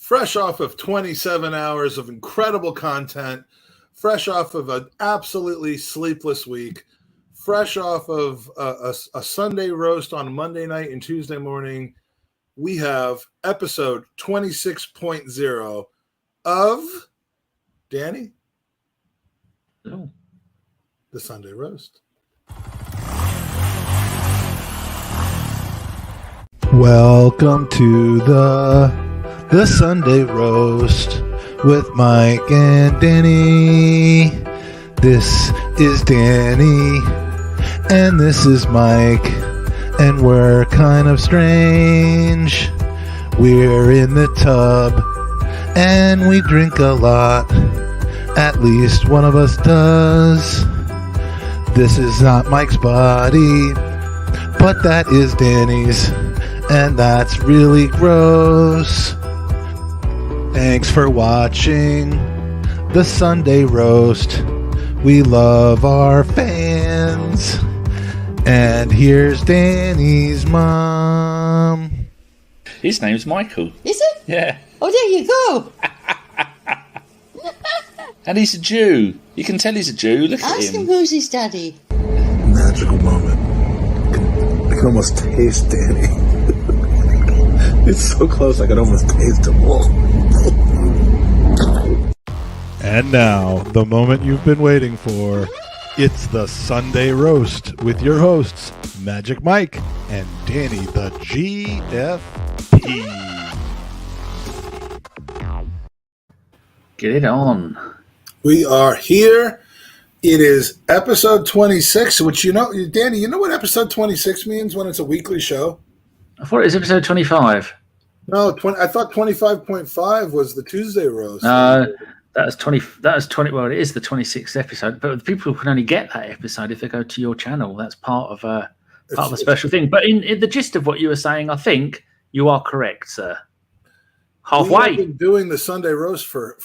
fresh off of 27 hours of incredible content, fresh off of an absolutely sleepless week, fresh off of a Sunday roast on Monday night and Tuesday morning. We have episode 26.0 of Danny, the Sunday roast. Welcome to the Sunday roast with Mike and Danny. This is Danny and this is Mike, and we're kind of strange. We're in the tub and we drink a lot. At least one of us does. This is not Mike's body, but that is Danny's, and that's really gross. Thanks for watching the Sunday roast. We love our fans. And here's Danny's mom. His name's Michael. Is it? Yeah. Oh, there you go. And he's a Jew. You can tell he's a Jew. Look at Ask him him. who's his daddy. Magical moment. I can almost taste Danny. It's so close I can almost taste him. And now, the moment you've been waiting for. It's the Sunday Roast with your hosts, Magic Mike and Danny the GFP. Get it on. We are here. It is episode 26, which Danny, you know what episode 26 means when it's a weekly show? I thought it was episode 25. No, I thought 25.5 was the Tuesday roast. That was 20. That was 20. Well, it is the 26th episode, but the people can only get that episode if they go to your channel. That's part of a special thing. But in the gist of what you were saying, I think you are correct, sir. Halfway. We've been doing the Sunday roast for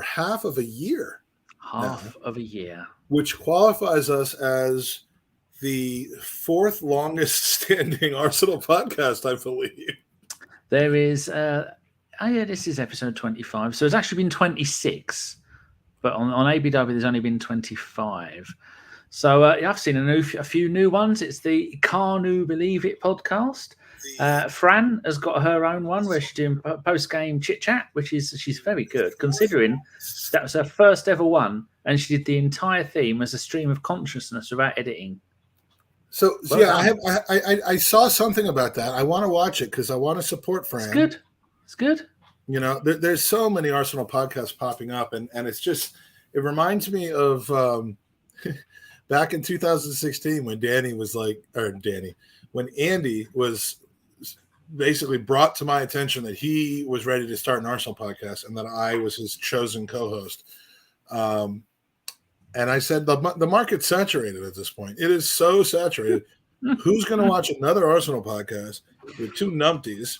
half of a year. Half of a year. Which qualifies us as the fourth longest standing Arsenal podcast, I believe. There is, this is episode 25. So it's actually been 26, but on ABW there's only been 25. So I've seen a few new ones. It's the Can't Believe It podcast. Fran has got her own one where she's doing post-game chit-chat, she's very good, considering that was her first ever one, and she did the entire theme as a stream of consciousness without editing. So yeah, I saw something about that. I want to watch it because I want to support Fran. It's good. You know, there's so many Arsenal podcasts popping up, and it reminds me of back in 2016 when when Andy was basically brought to my attention that he was ready to start an Arsenal podcast and that I was his chosen co-host. And I said, the market's saturated at this point. It is so saturated. Who's going to watch another Arsenal podcast with two numpties?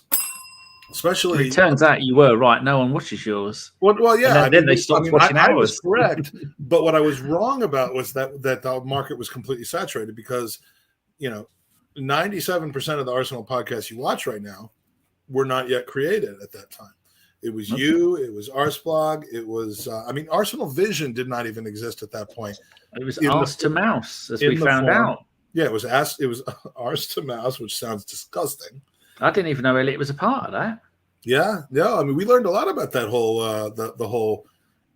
Especially, it turns out you were right. No one watches yours. Well, yeah. And then they stopped watching ours. I was correct, but what I was wrong about was that the market was completely saturated because, 97% of the Arsenal podcasts you watch right now were not yet created at that time. It was you. It was Arsblog. It was, Arsenal Vision did not even exist at that point. It was Arse to Mouse, as we found out. Yeah, it was Arse to Mouse, which sounds disgusting. I didn't even know Elliot was a part of that. Yeah. We learned a lot about that whole the whole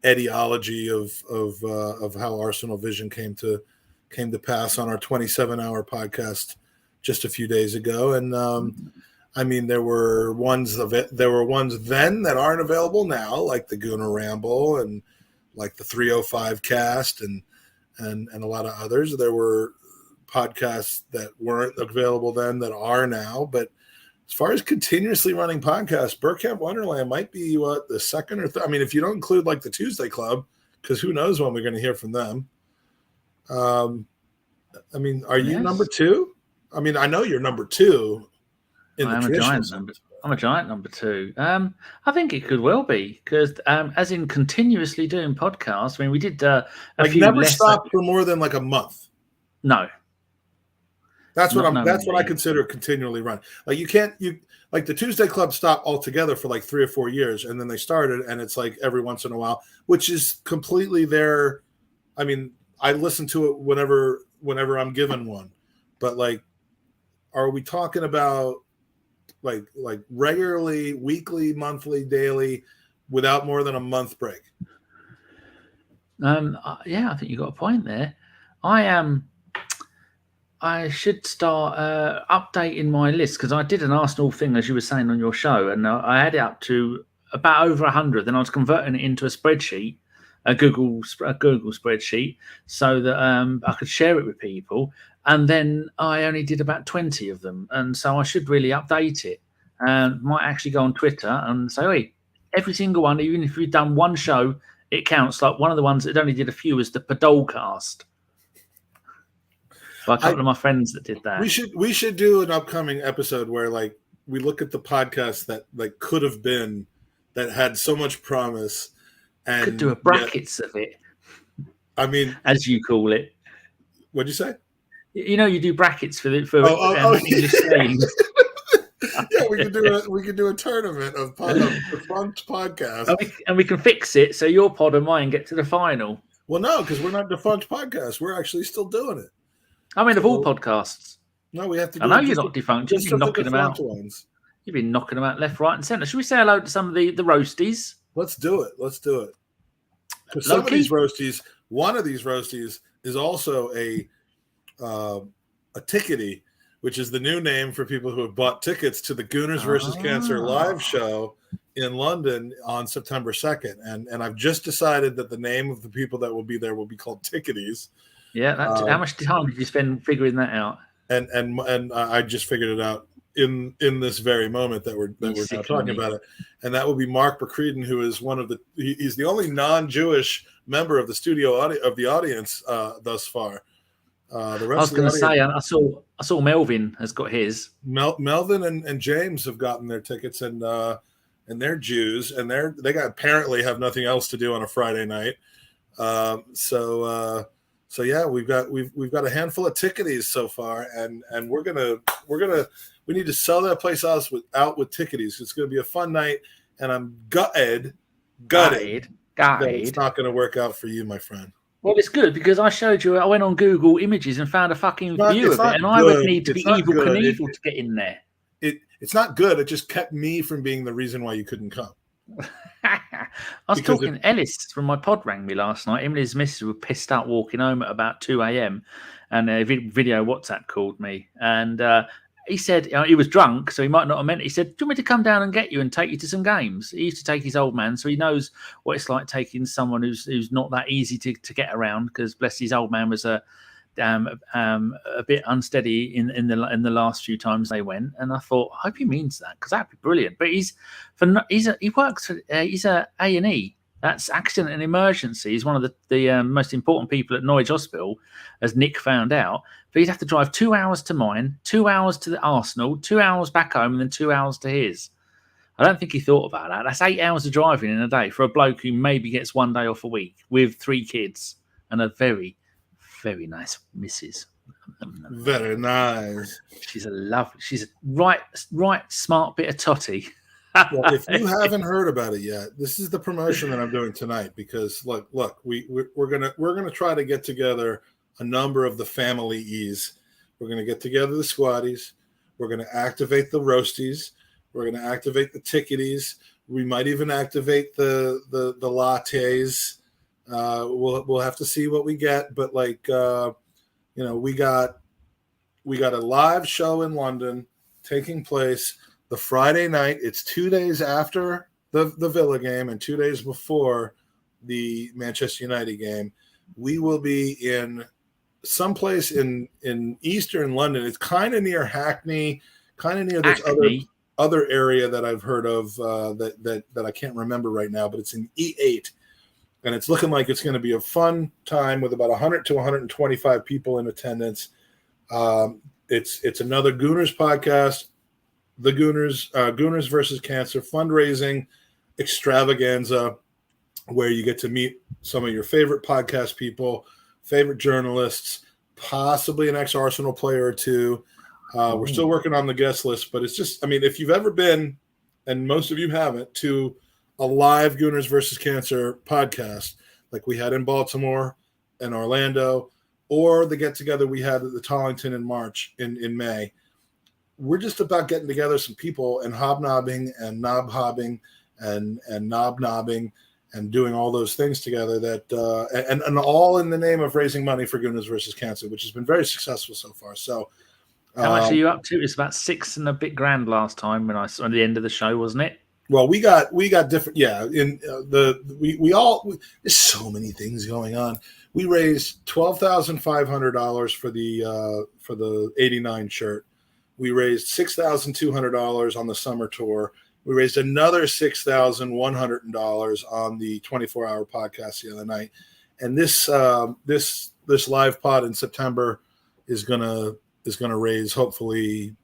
etiology of how Arsenal Vision came to pass on our 27-hour podcast just a few days ago, and there were ones then that aren't available now, like the Gooner Ramble and like the 305 Cast and a lot of others. There were podcasts that weren't available then that are now, but as far as continuously running podcasts, Bergkamp Wonderland might be the second or third. If you don't include like the Tuesday Club, because who knows when we're going to hear from them. Are you number two? I know you're number two. I'm a giant number two. I think it could well be because, as in continuously doing podcasts. We did a few. Never stopped for more than like a month. No. That's what Not that's what I knowingly. consider continually run. Like you like the Tuesday Club stopped altogether for like 3 or 4 years, and then they started, and it's like every once in a while, which is completely their. I mean, I listen to it whenever I'm given one, but like, are we talking about like regularly, weekly, monthly, daily, without more than a month break? Yeah, I think you got a point there. I should start updating my list because I did an Arsenal thing, as you were saying on your show, and I had it up to about over 100. Then I was converting it into a spreadsheet, a Google spreadsheet, so that I could share it with people. And then I only did about 20 of them, and so I should really update it. And might actually go on Twitter and say, "Hey, every single one, even if you've done one show, it counts." Like one of the ones that only did a few was the Podolcast. By a couple of my friends that did that. We should do an upcoming episode where like we look at the podcast that like could have been, that had so much promise, and Could do a brackets of it. I mean, as you call it. What'd you say? You know, you do brackets for English names. Yeah, we could do a tournament of defunct podcasts, and we can fix it so your pod and mine get to the final. Well, no, because we're not defunct podcasts. We're actually still doing it. I mean, of all podcasts. No, we have to. I know you're not defunct. You've been knocking them out. Ones. You've been knocking them out left, right, and centre. Should we say hello to some of the roasties? Let's do it. Because some of these roasties, one of these roasties is also a tickety, which is the new name for people who have bought tickets to the Gooners versus Cancer live show in London on September 2nd. And I've just decided that the name of the people that will be there will be called Ticketies. Yeah, how much time did you spend figuring that out? And I just figured it out in this very moment that we're now talking about it. And that will be Mark Bacredon, who is he's the only non-Jewish member of the studio audience thus far. The rest I was going to say, I saw Melvin has got his. Melvin and James have gotten their tickets, and they're Jews, and they apparently have nothing else to do on a Friday night. So yeah, we've got a handful of ticketies so far, and we need to sell that place out with ticketies. It's going to be a fun night, and I'm gutted that it's not going to work out for you, my friend. Well, it's good because I showed you. I went on Google Images and found a fucking view of it, and I would need to be Evel Knievel to get in there. It's not good. It just kept me from being the reason why you couldn't come. I was talking. Ellis from my pod rang me last night. Him and his missus were pissed out walking home at about 2 a.m. and a video WhatsApp called me, and he said he was drunk, so he might not have meant it. He said, "Do you want me to come down and get you and take you to some games?" He used to take his old man, so he knows what it's like taking someone who's not that easy to get around. Because bless his old man was a bit unsteady in the last few times they went, and I thought, I hope he means that because that'd be brilliant. But he's a A&E. That's accident and emergency. He's one of the most important people at Norwich Hospital, as Nick found out. But he'd have to drive 2 hours to mine, 2 hours to the Arsenal, 2 hours back home, and then 2 hours to his. I don't think he thought about that. That's 8 hours of driving in a day for a bloke who maybe gets 1 day off a week with 3 kids and a very, very nice missus. Very nice. She's a right smart bit of totty. Well, if you haven't heard about it yet, this is the promotion that I'm doing tonight because look, we're gonna try to get together a number of the family-ees. We're gonna get together the squatties. We're gonna activate the roasties. We're gonna activate the ticketies. We might even activate the lattes. We'll have to see what we get, but we got a live show in London taking place the Friday night. It's 2 days after the Villa game and 2 days before the Manchester United game. We will be in someplace in eastern London. It's kind of near Hackney, kind of near this other area that I've heard of that I can't remember right now, but it's in E8. And it's looking like it's going to be a fun time with about 100 to 125 people in attendance. It's another Gooners podcast, the Gooners versus Cancer fundraising extravaganza, where you get to meet some of your favorite podcast people, favorite journalists, possibly an ex-Arsenal player or two. We're still working on the guest list, but it's just, I mean, if you've ever been, and most of you haven't, to a live Gooners versus Cancer podcast like we had in Baltimore and Orlando, or the get-together we had at the Tollington in March, in May, we're just about getting together some people and hobnobbing and knob-hobbing and knob-nobbing and doing all those things together that and all in the name of raising money for Gooners versus Cancer, which has been very successful so far. So how much are you up to? It's about $6 and a bit grand last time when I saw at the end of the show, wasn't it? Well, we got different. Yeah, in there's so many things going on. We raised $12,500 for the '89 shirt. We raised $6,200 on the summer tour. We raised another $6,100 on the 24-hour podcast the other night, and this live pod in September is gonna raise hopefully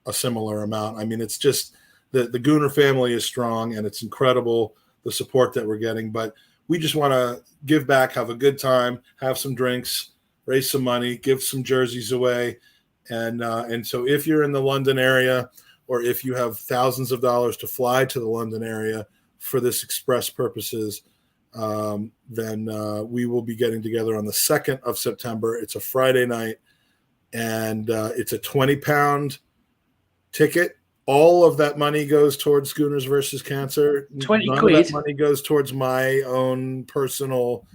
a similar amount. I mean, it's just the Gooner family is strong, and it's incredible the support that we're getting. But we just want to give back, have a good time, have some drinks, raise some money, give some jerseys away, and so if you're in the London area, or if you have thousands of dollars to fly to the London area for this express purposes, then we will be getting together on the 2nd of September. It's a Friday night, and it's a 20-pound ticket. All of that money goes towards Gooners versus Cancer. 20 None quid. of that money goes towards my own personal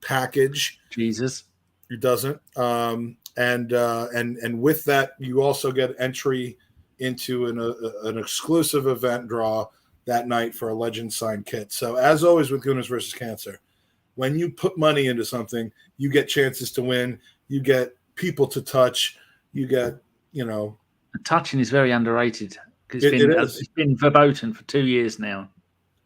package. Jesus. It doesn't. And with that, you also get entry into an exclusive event draw that night for a Legend signed kit. So as always with Gooners versus Cancer, when you put money into something, you get chances to win. You get people to touch. You get, touching is very underrated. It's been verboten for 2 years now.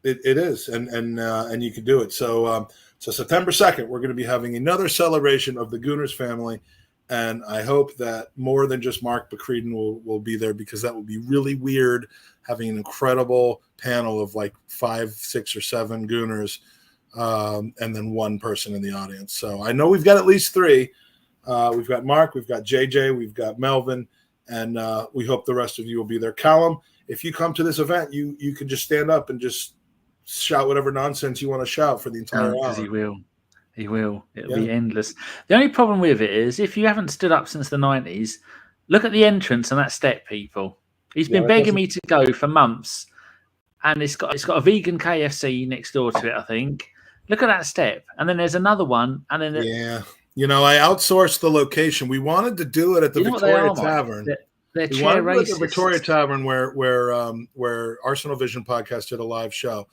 It is, and you can do it. So September 2nd, we're going to be having another celebration of the Gooners family. And I hope that more than just Mark Bacreeden will be there, because that would be really weird having an incredible panel of like 5, 6, or 7 Gooners and then one person in the audience. So I know we've got at least 3. We've got Mark, we've got JJ, we've got Melvin, and we hope the rest of you will be there. Callum, if you come to this event, you can just stand up and just shout whatever nonsense you want to shout for the entire hour. Because he will. He will. It'll be endless. The only problem with it is, if you haven't stood up since the 90s, look at the entrance and that step, people. He's been begging me to go for months, and it's got a vegan KFC next door to it, I think. Look at that step. And then there's another one. And then I outsourced the location. We wanted to do it at the Victoria Tavern. They're chair racists. The Victoria Tavern where Arsenal Vision podcast did a live show.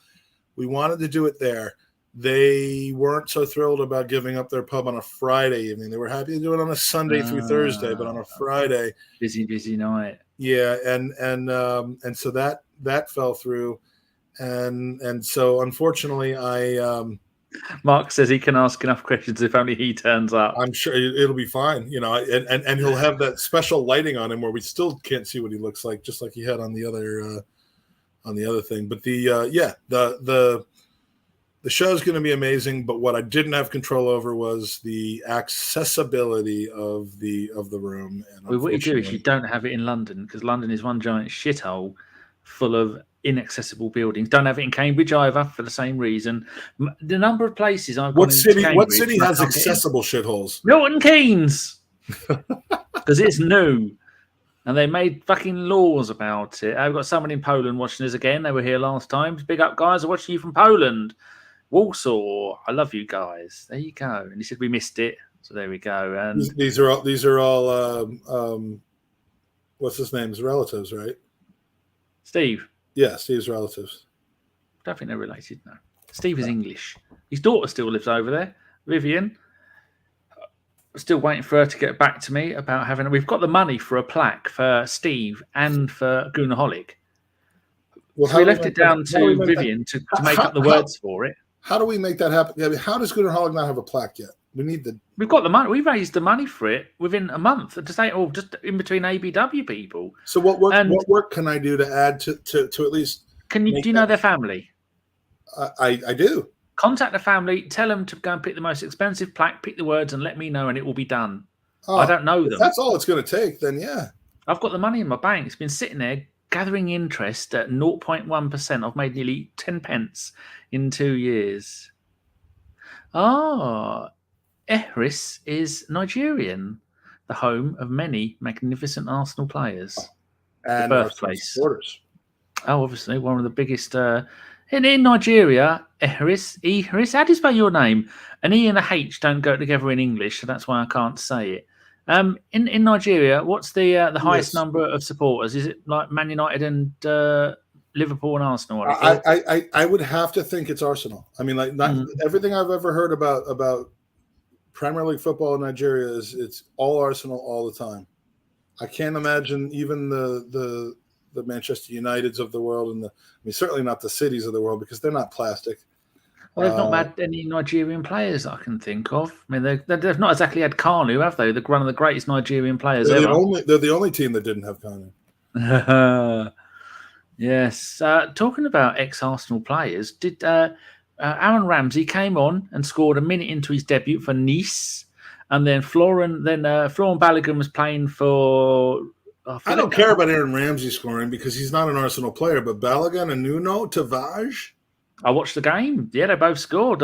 We wanted to do it there. They weren't so thrilled about giving up their pub on a Friday evening. They were happy to do it on a Sunday through Thursday, but on a Friday, busy night. Yeah, and so that fell through, and so unfortunately, Mark says he can ask enough questions if only he turns up. I'm sure it'll be fine, and he'll have that special lighting on him where we still can't see what he looks like, just like he had on the other thing. But the show is going to be amazing, but what I didn't have control over was the accessibility of the room. And what you do is you don't have it in London, because London is one giant shithole full of inaccessible buildings. Don't have it in Cambridge either for the same reason. The number of places I've gone into Cambridge, what city has accessible shitholes? Milton Keynes, because it's new. And they made fucking laws about it. I've got someone in Poland watching us again. They were here last time. Big up, guys. I'm watching you from Poland. Warsaw, I love you guys. There you go. And he said we missed it, so there we go. And these are all what's his name's relatives, right? Steve. Yeah, Steve's relatives. I don't think they're related. No, Steve is English. His daughter still lives over there, Vivian. Still waiting for her to get back to me about having. We've got the money for a plaque for Steve and for Goonaholic. Well, so we left it down to Vivian to make up the words for it. How do we make that happen? I mean, how does Goonaholic not have a plaque yet? We've got the money. We raised the money for it within a month. To say, just in between ABW people. So what work can I do to add to at least? Do you know their family? I do. Contact the family. Tell them to go and pick the most expensive plaque. Pick the words and let me know, and it will be done. I don't know If them. that's all it's going to take, then yeah. I've got the money in my bank. It's been sitting there gathering interest at 0.1%. I've made nearly 10 pence in 2 years. Ehris is Nigerian, the home of many magnificent Arsenal players. And the Arsenal birthplace. supporters. Oh, obviously, one of the biggest. In Nigeria, Ehris, how do you spell your name? An E and a H don't go together in English, so that's why I can't say it. In Nigeria, what's the highest number of supporters? Is it like Man United and Liverpool and Arsenal? I would have to think it's Arsenal. I mean, like everything I've ever heard about Premier League football in Nigeria is it's all Arsenal all the time. I can't imagine even the Manchester Uniteds of the world and certainly not the cities of the world because they're not plastic. Well, they've not had any Nigerian players I can think of. I mean, they've not exactly had Kanu, have they? They're one of the greatest Nigerian players they're ever. They're the only team that didn't have Kanu. Yes. Talking about ex-Arsenal players, did Aaron Ramsey came on and scored a minute into his debut for Nice, and then Florian Balogun was playing for. I don't care about Aaron Ramsey scoring because he's not an Arsenal player, but Balogun and Nuno Tavares. I watched the game. Yeah, they both scored.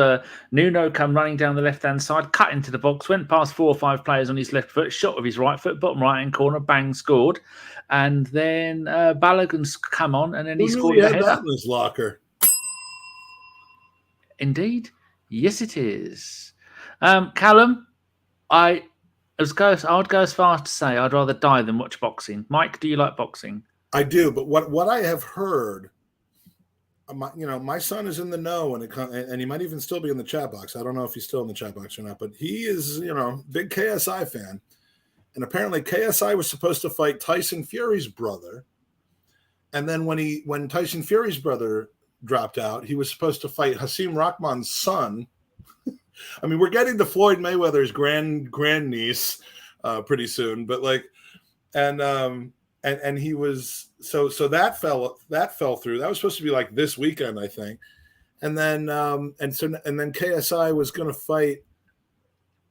Nuno come running down the left-hand side, cut into the box, went past 4 or 5 players on his left foot, shot with his right foot, bottom right-hand corner, bang, scored. And then Balogun's come on, and then he scored a header. That in his locker. Indeed. Yes, it is. Callum, I'd go as far as to say I'd rather die than watch boxing. Mike, do you like boxing? I do, but what I have heard, my son is in the know when it comes, and he might even still be in the chat box. I don't know if he's still in the chat box or not, but he is, big KSI fan. And apparently KSI was supposed to fight Tyson Fury's brother. And then when Tyson Fury's brother dropped out, he was supposed to fight Hasim Rahman's son. I mean, we're getting to Floyd Mayweather's grandniece pretty soon, but and he was so that fell through. That was supposed to be like this weekend, I think. And then KSI was going to fight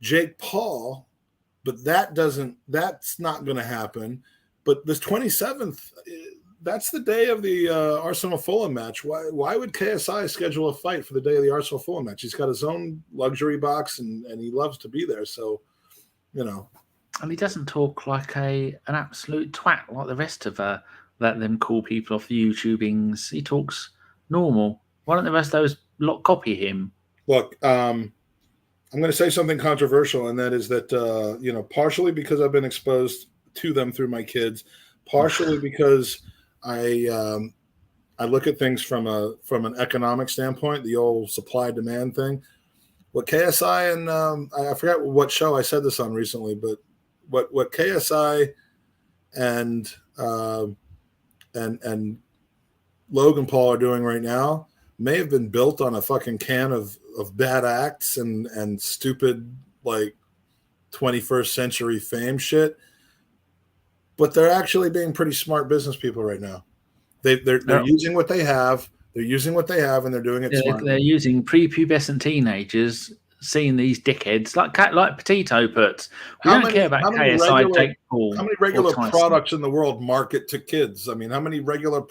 Jake Paul, but that's not going to happen. But this 27th, that's the day of the Arsenal Fulham match. Why would KSI schedule a fight for the day of the Arsenal Fulham match? He's got his own luxury box and he loves to be there. So, And he doesn't talk like an absolute twat like the rest of them cool people off the YouTubings. He talks normal. Why don't the rest of those lot copy him? Look, I'm going to say something controversial, and that is that partially because I've been exposed to them through my kids, partially because I look at things from an economic standpoint, the old supply demand thing. What KSI and I forgot what show I said this on recently, but what KSI and Logan Paul are doing right now may have been built on a fucking can of bad acts and stupid 21st century fame shit. But they're actually being pretty smart business people right now. They're using what they have. They're using what they have, and they're doing it smart. They're using prepubescent teenagers, seeing these dickheads like Petito puts. We don't care about KSI, Jake Paul. How many regular products in the world market to kids? I mean, how many regular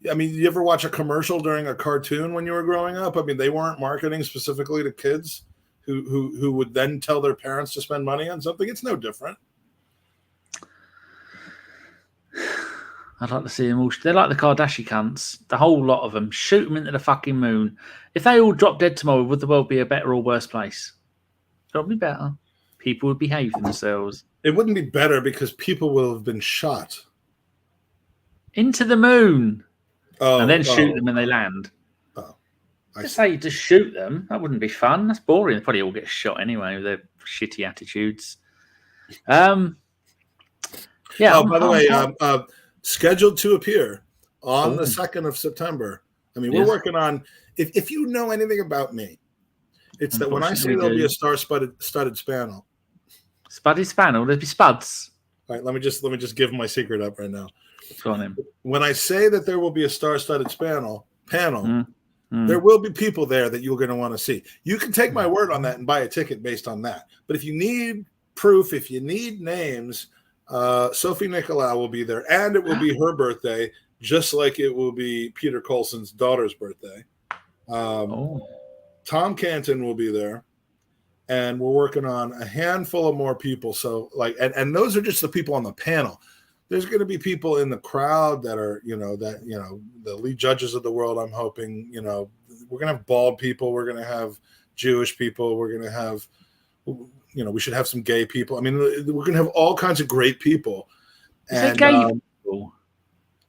you ever watch a commercial during a cartoon when you were growing up? I mean, they weren't marketing specifically to kids who would then tell their parents to spend money on something. It's no different. I'd like to see them all. They're like the Kardashian cunts. The whole lot of them. Shoot them into the fucking moon. If they all dropped dead tomorrow, would the world be a better or worse place? Probably better. People would behave themselves. It wouldn't be better because people will have been shot. Into the moon. And then shoot them when they land. Just shoot them. That wouldn't be fun. That's boring. They probably all get shot anyway with their shitty attitudes. Yeah. By the way, scheduled to appear on the 2nd of September. I mean, we're working on, if you know anything about me, it's that when I say there'll be a star-studded spanel. Studded spanel? There'll be spuds. All right, let me just give my secret up right now. Go on in. When I say that there will be a star-studded panel, there will be people there that you're going to want to see. You can take my word on that and buy a ticket based on that. But if you need proof, if you need names, Sophie Nicolau will be there, and it will be her birthday, just like it will be Peter Coulson's daughter's birthday. Tom Canton will be there, and we're working on a handful of more people. So and those are just the people on the panel. There's going to be people in the crowd that are, the lead judges of the world. I'm hoping, we're going to have bald people. We're going to have Jewish people. We're going to have, we should have some gay people. I mean, we're going to have all kinds of great people. You say gay people?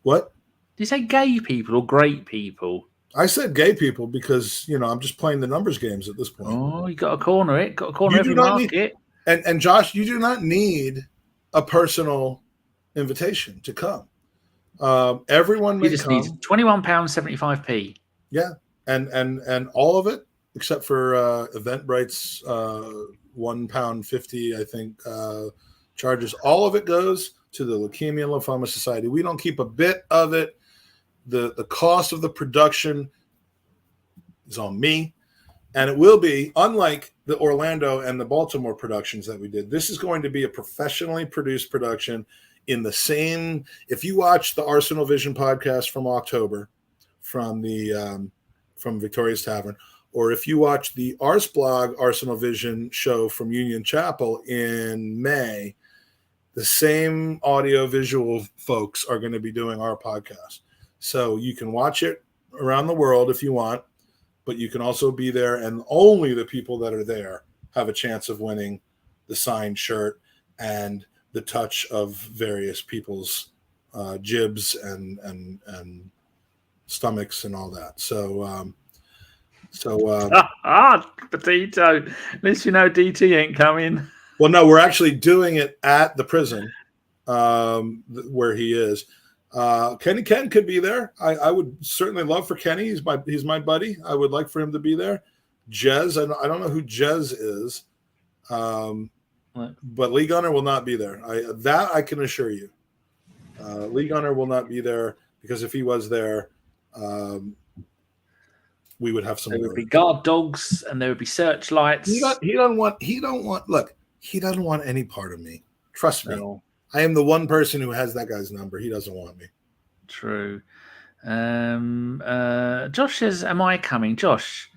What? Do you say gay people or great people? I said gay people because, I'm just playing the numbers games at this point. Oh, you got to corner it. Got to corner every market. And Josh, you do not need a personal invitation to come. Everyone may just come. Need £21.75p. Yeah, and all of it except for Eventbrite's £1.50, I think, charges. All of it goes to the Leukemia and Lymphoma Society. We don't keep a bit of it. The cost of the production is on me, and it will be, unlike the Orlando and the Baltimore productions that we did, this is going to be a professionally produced production in the same. If you watch the Arsenal Vision podcast from October from Victoria's Tavern, or if you watch the Ars Blog Arsenal Vision show from Union Chapel in May, the same audio visual folks are going to be doing our podcast. So you can watch it around the world if you want, but you can also be there, and only the people that are there have a chance of winning the signed shirt and the touch of various people's jibs and stomachs and all that. So Petito. At least you know DT ain't coming. Well, no, we're actually doing it at the prison where he is. Kenny Ken could be there. I would certainly love for Kenny. He's my buddy. I would like for him to be there. Jez, I don't know who Jez is, but Lee Gunner will not be there. I can assure you. Lee Gunner will not be there, because if he was there, we would have some. There would be guard dogs and there would be searchlights. He doesn't want any part of me. Trust me. No. I am the one person who has that guy's number. He doesn't want me. True. Josh says, "Am I coming?" Josh,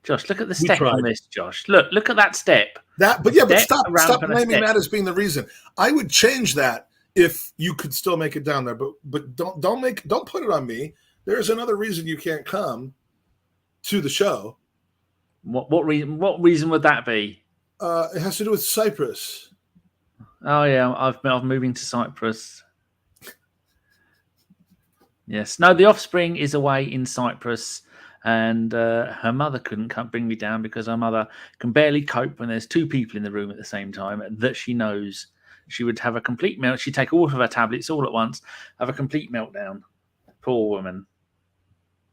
look at the step on this. Josh, look at that step. But stop blaming that as being the reason. I would change that if you could still make it down there. But don't put it on me. There's another reason you can't come to the show. What reason would that be? It has to do with Cyprus. Oh yeah, I'm moving to Cyprus. Yes, no, the offspring is away in Cyprus, and her mother couldn't bring me down because her mother can barely cope when there's two people in the room at the same time that she knows. She would have a complete melt. She'd take all of her tablets all at once, have a complete meltdown. Poor woman.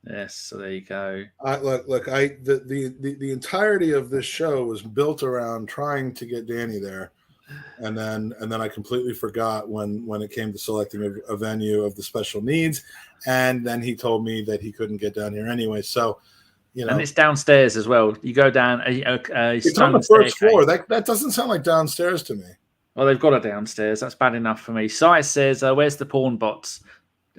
Yes, so there you go. The entirety of this show was built around trying to get Danny there. And then I completely forgot when it came to selecting a venue of the special needs, and then he told me that he couldn't get down here anyway. So, and it's downstairs as well. You go down it's on the first floor. That doesn't sound like downstairs to me. Well, they've got a downstairs. That's bad enough for me. Size says, "Where's the porn bots?"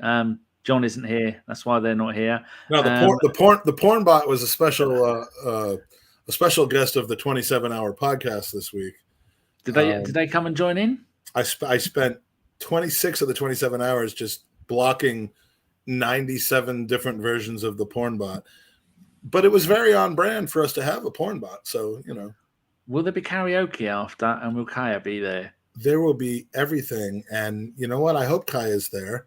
John isn't here. That's why they're not here. No, the porn bot was a special guest of the 27-hour podcast this week. Did they come and join in? I spent 26 of the 27 hours just blocking 97 different versions of the porn bot, but it was very on brand for us to have a porn bot. So will there be karaoke after, and will Kaya be there? There will be everything, and you know what? I hope Kaya's there.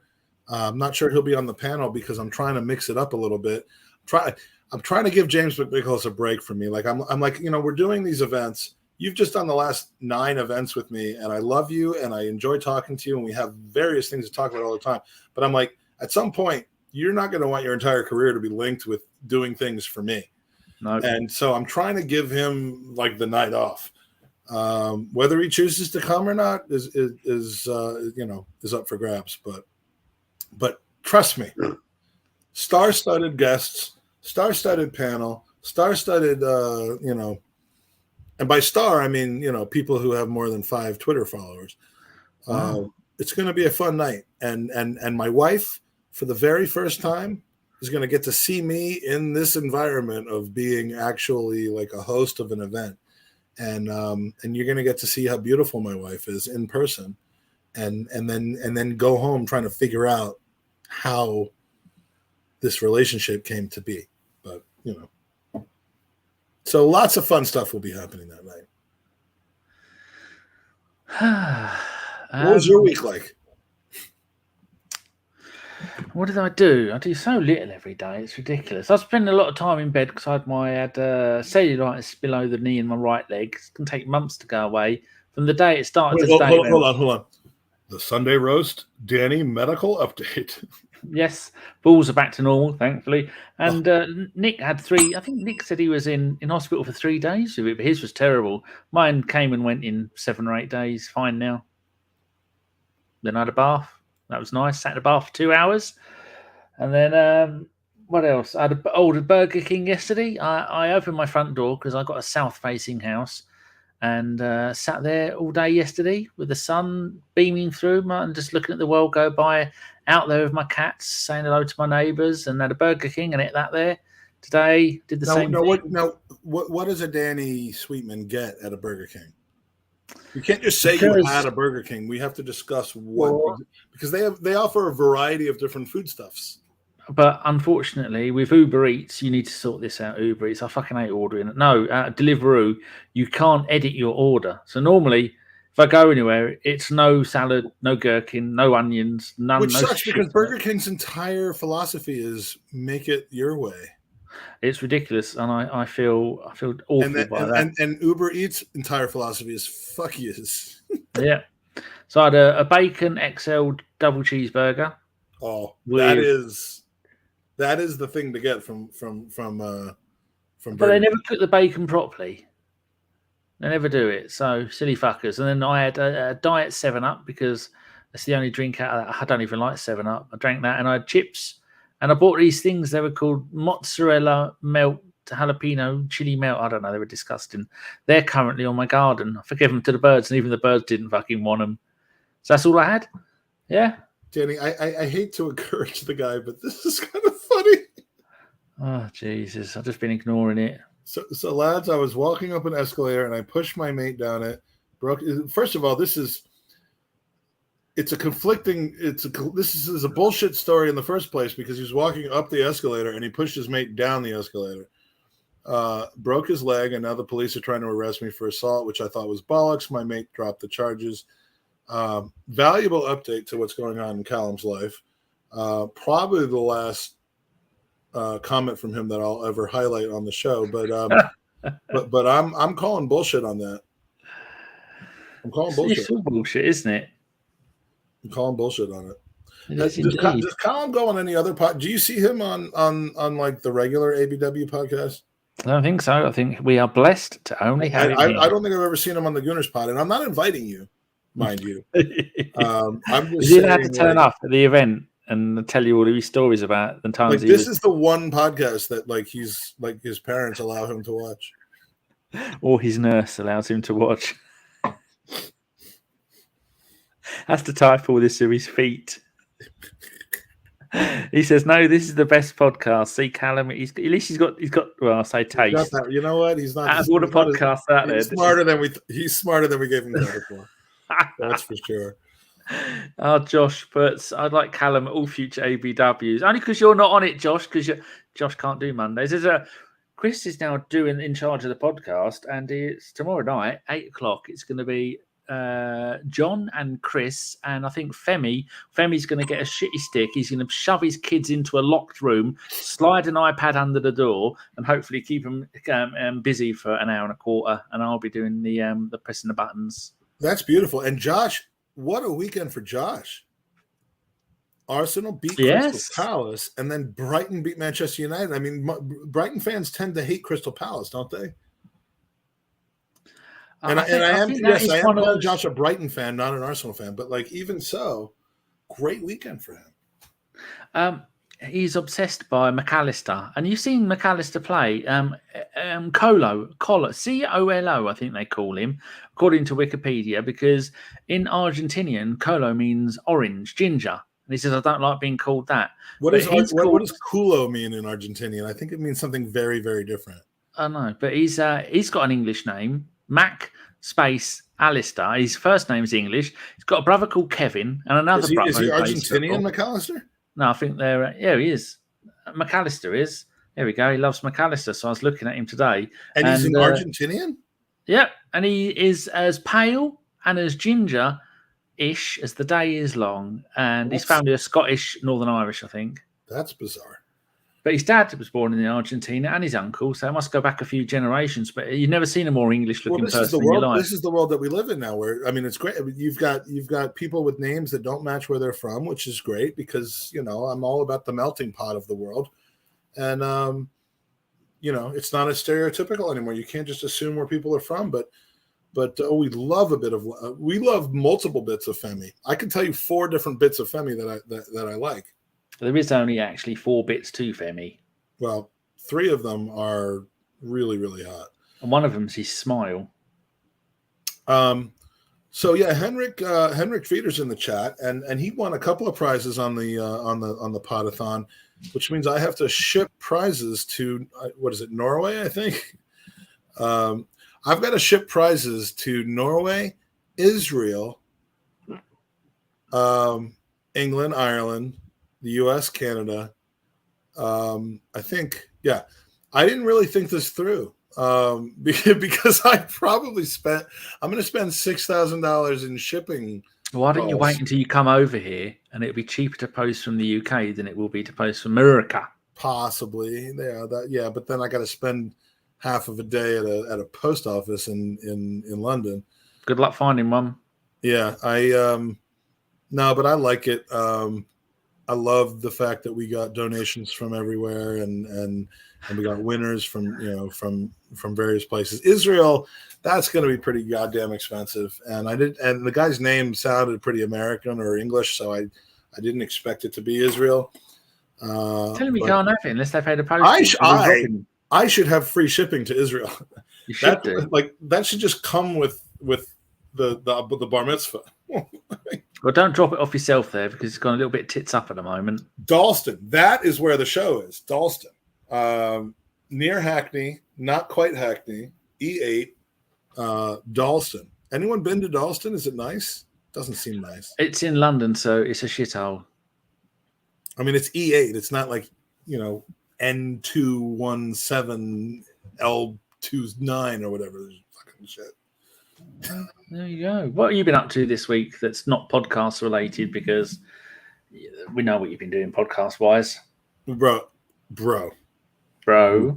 I'm not sure he'll be on the panel because I'm trying to mix it up a little bit. I'm trying to give James McNicholas a break from me. Like I'm like, we're doing these events. You've just done the last 9 events with me, and I love you, and I enjoy talking to you, and we have various things to talk about all the time. But I'm like, at some point, you're not going to want your entire career to be linked with doing things for me. No. And so I'm trying to give him like the night off. Whether he chooses to come or not is up for grabs. But trust me, star-studded guests, star-studded panel, star-studded And by star, I mean, people who have more than 5 Twitter followers. Wow. It's going to be a fun night. And my wife, for the very first time, is going to get to see me in this environment of being actually like a host of an event. And you're going to get to see how beautiful my wife is in person. And then go home trying to figure out how this relationship came to be. But, so lots of fun stuff will be happening that night. What was your week like? What did I do? I do so little every day. It's ridiculous. I spend a lot of time in bed because I had cellulitis below the knee in my right leg. It can take months to go away. From the day it started to the day. Hold on. The Sunday roast, Danny medical update. Yes, balls are back to normal, thankfully. And Nick had 3. I think Nick said he was in hospital for 3 days with it, but his was terrible. Mine came and went in 7 or 8 days. Fine now. Then I had a bath. That was nice. Sat in a bath for 2 hours. And then what else? I had a Burger King yesterday. I opened my front door because I got a south-facing house. And sat there all day yesterday with the sun beaming through and just looking at the world go by, out there with my cats, saying hello to my neighbours, and had a Burger King and ate that there. Today, did the same thing. What does a Danny Sweetman get at a Burger King? You can't just say you had a Burger King. We have to discuss what, because they offer a variety of different foodstuffs. But unfortunately, with Uber Eats, you need to sort this out. Uber Eats, I fucking hate ordering it. No, Deliveroo, you can't edit your order. So normally, if I go anywhere, it's no salad, no gherkin, no onions, none. Which sucks because Burger King's entire philosophy is make it your way. It's ridiculous, and I feel awful by that. And Uber Eats' entire philosophy is fuck yous. Yeah. So I had a bacon XL double cheeseburger. Oh, that is the thing to get from Burger. But they never cook the bacon properly. They never do it. So silly fuckers. And then I had a Diet 7-Up because that's the only drink out of that. I don't even like 7-Up. I drank that, and I had chips. And I bought these things. They were called mozzarella melt jalapeno chili melt. I don't know. They were disgusting. They're currently on my garden. I forgave them to the birds, and even the birds didn't fucking want them. So that's all I had. Yeah. Danny, I hate to encourage the guy, but this is kind of funny. Oh, Jesus. I've just been ignoring it. So lads, I was walking up an escalator and I pushed my mate down it. First of all, this is a bullshit story in the first place because he was walking up the escalator and he pushed his mate down the escalator. Broke his leg, and now the police are trying to arrest me for assault, which I thought was bollocks. My mate dropped the charges. Valuable update to what's going on in Callum's life. Probably the last comment from him that I'll ever highlight on the show, but I'm calling bullshit on that. I'm calling bullshit. It's all bullshit, isn't it? I'm calling bullshit on it. Does Callum go on any other pod? Do you see him on like the regular ABW podcast? I don't think so. I think we are blessed to only have him. I don't think I've ever seen him on the Gooners pod, and I'm not inviting you, mind you. I'm just you had to turn up at the event and tell you all these stories about the times. Like, this is the one podcast that he's like his parents allow him to watch, or his nurse allows him to watch. Has to type all this to his feet. He says, "No, this is the best podcast." See, Callum, at least he's got. Well, I say taste. You know what? He's not. Out of all the podcasts out there, he's smarter than we gave him credit for. That's for sure. Oh, Josh, but I'd like Callum at all future ABWs. Only because you're not on it, Josh. Because Josh can't do Mondays. Chris is now in charge of the podcast, and it's tomorrow night, 8:00. It's going to be John and Chris, and I think Femi's going to get a shitty stick. He's going to shove his kids into a locked room, slide an iPad under the door, and hopefully keep them busy for an hour and a quarter. And I'll be doing the pressing the buttons. That's beautiful. And Josh, what a weekend for Josh! Arsenal beat Crystal Palace, and then Brighton beat Manchester United. I mean, Brighton fans tend to hate Crystal Palace, don't they? I am calling Josh a Brighton fan, not an Arsenal fan. But even so, great weekend for him. he's obsessed by McAllister, and you've seen McAllister play. Colo, Colo, I think they call him, according to Wikipedia, because in Argentinian, Colo means orange, ginger, and he says, "I don't like being called that." What But does culo mean in Argentinian? I think it means something very, very different. I know, but he's got an English name, Mac space Alistair. His first name's English. He's got a brother called Kevin and another brother. Is he who plays Argentinian, football. McAllister? No, I think they're he is. McAllister is. There we go. He loves McAllister. So I was looking at him today. And he's an Argentinian? Yep. And he is as pale and as ginger-ish as the day is long. And his family are Scottish, Northern Irish, I think. That's bizarre. But his dad was born in Argentina and his uncle, so it must go back a few generations. But you've never seen a more English-looking person in your life. This is the world that we live in now. Where it's great. You've got people with names that don't match where they're from, which is great because I'm all about the melting pot of the world, and it's not as stereotypical anymore. You can't just assume where people are from. But we love we love multiple bits of Femi. I can tell you 4 different bits of Femi that I like. There is only actually 4 bits to Femi. Well, 3 of them are really, really hot. And one of them's his smile. So yeah, Henrik Feeder's in the chat, and he won a couple of prizes on the Podathon, which means I have to ship prizes to Norway, I think. I've got to ship prizes to Norway, Israel, England, Ireland, the U.S., Canada. I think, yeah. I didn't really think this through because I'm going to spend $6,000 in shipping. Why don't you wait until you come over here, and it'll be cheaper to post from the UK than it will be to post from America? Possibly, yeah. But then I got to spend half of a day at a post office in London. Good luck finding one. Yeah, no, but I like it. I love the fact that we got donations from everywhere, and we got winners from various places. Israel, that's going to be pretty goddamn expensive, and the guy's name sounded pretty American or English, so I didn't expect it to be Israel. Tell me you can't have it unless they paid a postage. I should have free shipping to Israel. You should do. That should just come with the bar mitzvah. Well, don't drop it off yourself there because it's gone a little bit tits up at the moment. Dalston, that is where the show is. Dalston, near Hackney, not quite Hackney. E8, Dalston. Anyone been to Dalston? Is it nice? Doesn't seem nice. It's in London, so it's a shithole. I mean, it's E8. It's not like N217 L29 or whatever. There's fucking shit. There you go. What have you been up to this week that's not podcast related? Because we know what you've been doing podcast wise, bro. Yeah,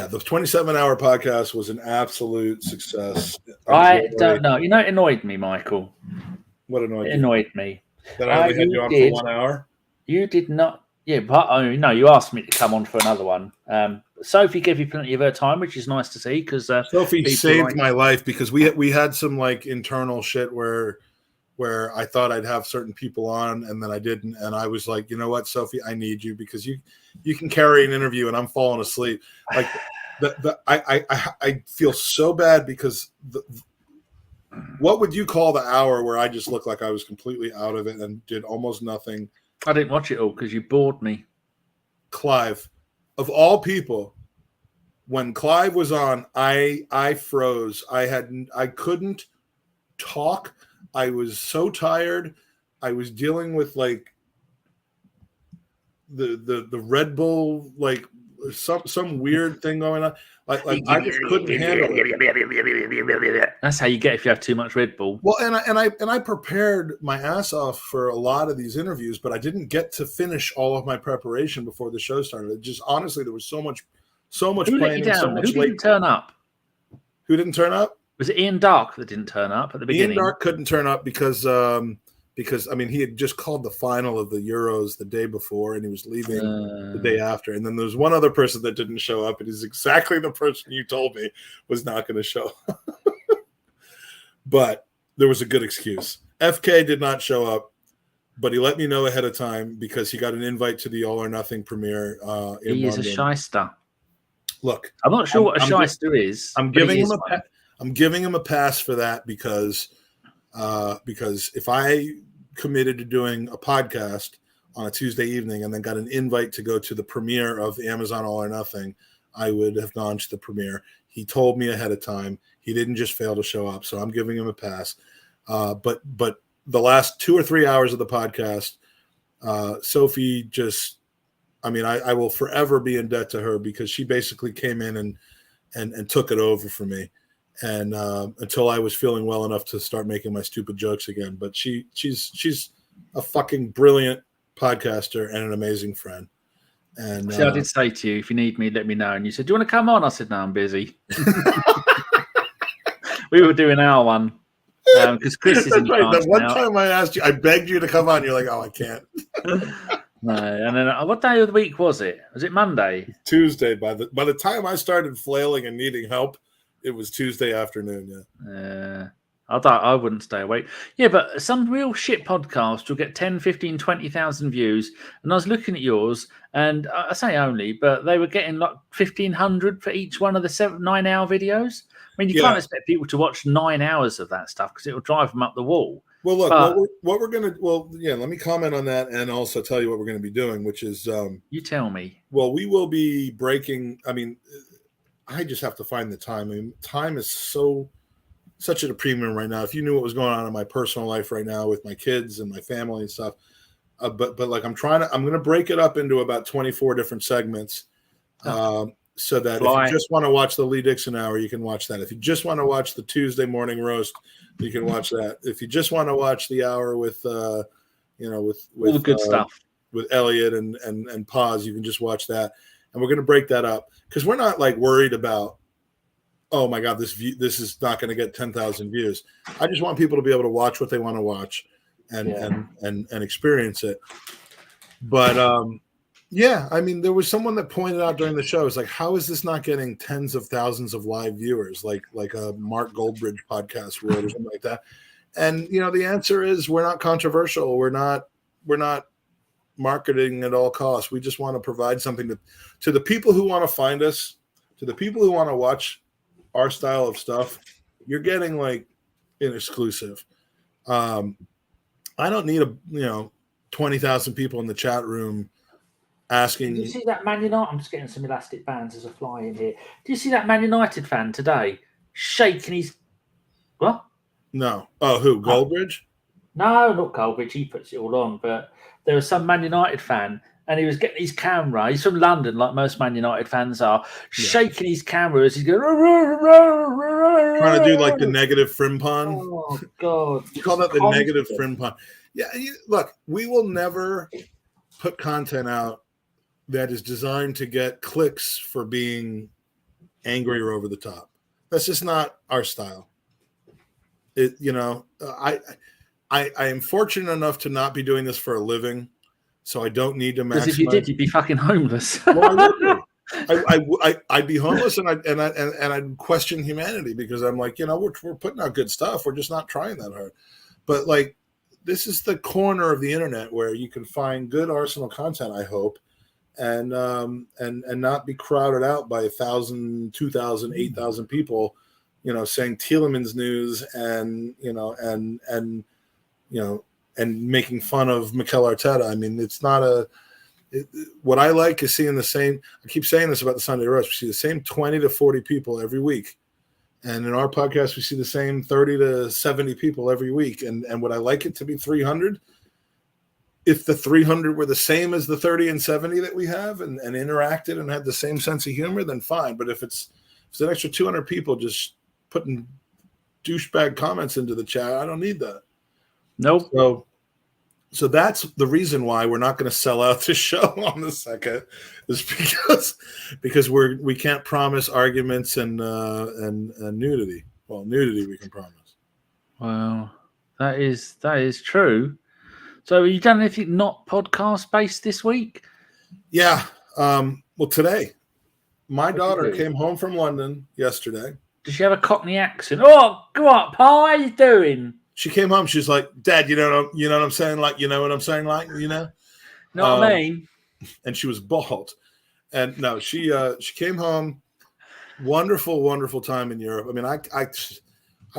the 27-hour podcast was an absolute success. I don't know. It annoyed me, Michael. What annoyed you? It annoyed me. That I only had you on for 1 hour? You did not. Yeah, but you asked me to come on for another one. Sophie gave you plenty of her time, which is nice to see because Sophie saved my life because we had some internal shit where I thought I'd have certain people on and then I didn't, and I was like, you know what, Sophie, I need you because you can carry an interview and I'm falling asleep. Like I feel so bad because what would you call the hour where I just looked like I was completely out of it and did almost nothing? I didn't watch it all because you bored me. Clive, of all people, when Clive was on, I froze. I couldn't talk. I was so tired. I was dealing with the Red Bull, some weird thing going on. Like I just couldn't handle it. That's how you get if you have too much Red Bull. Well, and I prepared my ass off for a lot of these interviews, but I didn't get to finish all of my preparation before the show started. It just honestly, there was so much Who planning, so much Who didn't turn up? Who didn't turn up? Was it Ian Dark that didn't turn up at the beginning? Ian Dark couldn't turn up because he had just called the final of the Euros the day before and he was leaving the day after. And then there's one other person that didn't show up, and he's exactly the person you told me was not going to show up. But there was a good excuse. FK did not show up. but he let me know ahead of time because he got an invite to the All or Nothing premiere in He is London. a shyster. Look, I'm not sure what a shyster is. I'm giving him a pass for that because if I committed to doing a podcast on a Tuesday evening and then got an invite to go to the premiere of Amazon All or Nothing, I would have gone to the premiere. He told me ahead of time. He didn't just fail to show up, so I'm giving him a pass. But the last 2 or 3 hours of the podcast, Sophie just, I mean, I will forever be in debt to her because she basically came in and took it over for me. And until I was feeling well enough to start making my stupid jokes again. But she's a fucking brilliant podcaster and an amazing friend. And I did say to you, if you need me, let me know. And you said, do you want to come on? I said, no, I'm busy. We were doing our one because Chris is in right. France The one now. time I asked you, I begged you to come on. You're like, oh, I can't. No, and then what day of the week was it? Was it Monday? Tuesday. By the time I started flailing and needing help, it was Tuesday afternoon. Yeah. I wouldn't stay awake. Yeah, but some real shit podcast will get 10, 15, 20,000 views. And I was looking at yours, and I say only, but they were getting like 1,500 for each one of the 9-hour videos. I mean, you can't expect people to watch 9 hours of that stuff because it will drive them up the wall. Well, look, what we're going to, let me comment on that and also tell you what we're going to be doing, which is... you tell me. Well, we will be breaking, I just have to find the time. I mean, time is such at a premium right now. If you knew what was going on in my personal life right now with my kids and my family and stuff, but like I'm going to break it up into about 24 different segments, so that if you just want to watch the Lee Dixon Hour, you can watch that. If you just want to watch the Tuesday morning roast, you can watch that. If you just want to watch the hour with all the good stuff with Elliot and Paz, you can just watch that. And we're going to break that up because we're not like worried about, oh my God, this is not going to get 10,000 views. I just want people to be able to watch what they want to watch and experience it. But there was someone that pointed out during the show, it's like, how is this not getting tens of thousands of live viewers, like a Mark Goldbridge podcast would or something like that? And the answer is we're not controversial. We're not marketing at all costs. We just want to provide something to the people who want to find us, to the people who want to watch our style of stuff. You're getting like an exclusive. I don't need 20,000 people in the chat room asking. Did you see that Man United? I'm just getting some elastic bands as a fly in here. Do you see that Man United fan today shaking his what? No. Oh, who? Goldbridge? No, not Goldbridge. He puts it all on, but there was some Man United fan, and he was getting his camera. He's from London, like most Man United fans are, shaking his camera as he's going. Trying to do like the negative frimpon. Oh God! You call that the negative frimpon? Yeah. Look, we will never put content out that is designed to get clicks for being angry or over the top. That's just not our style. I am fortunate enough to not be doing this for a living, so I don't need to maximize. Because if you did, you'd be fucking homeless. Well, I'd be homeless, and I'd question humanity because I'm like, we're putting out good stuff. We're just not trying that hard. But like, this is the corner of the internet where you can find good Arsenal content, I hope, and not be crowded out by 1,000, 2,000, 8,000 people, saying Tielemans news and making fun of Mikel Arteta. I mean, it's not what I like is seeing the same. I keep saying this about the Sunday Roast. We see the same 20 to 40 people every week. And in our podcast, we see the same 30 to 70 people every week. And would I like it to be 300? If the 300 were the same as the 30 and 70 that we have and interacted and had the same sense of humor, then fine. But if it's an extra 200 people just putting douchebag comments into the chat, I don't need that. Nope. So that's the reason why we're not going to sell out this show on the second, is because we can't promise arguments and nudity. Well, nudity we can promise. Well, that is true. So, have you done anything not podcast based this week? Yeah. Well, today, my daughter came home from London yesterday. Does she have a Cockney accent? Oh, go on, Pa, how you doing? she came home. She's like, Dad, you know what I'm saying? Like, you know what I'm saying? Like, you know, Not what I mean. and she was bald. And no, she came home. Wonderful, wonderful time in Europe. I mean, I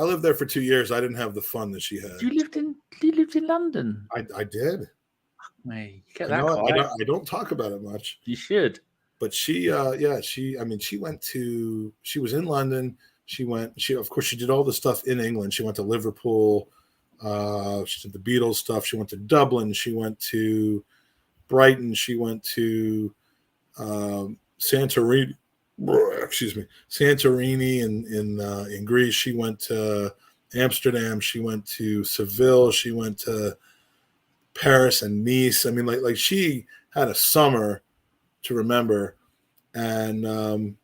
lived there for 2 years. I didn't have the fun that she had. You lived in London. I did. Mate, get I that know. quiet. I don't talk about it much. You should. But she was in London. Of course, she did all the stuff in England. She went to Liverpool. She did the Beatles stuff. She went to Dublin. She went to Brighton. She went to Santorini. Santorini in Greece. She went to Amsterdam. She went to Seville. She went to Paris and Nice. I mean, like she had a summer to remember, and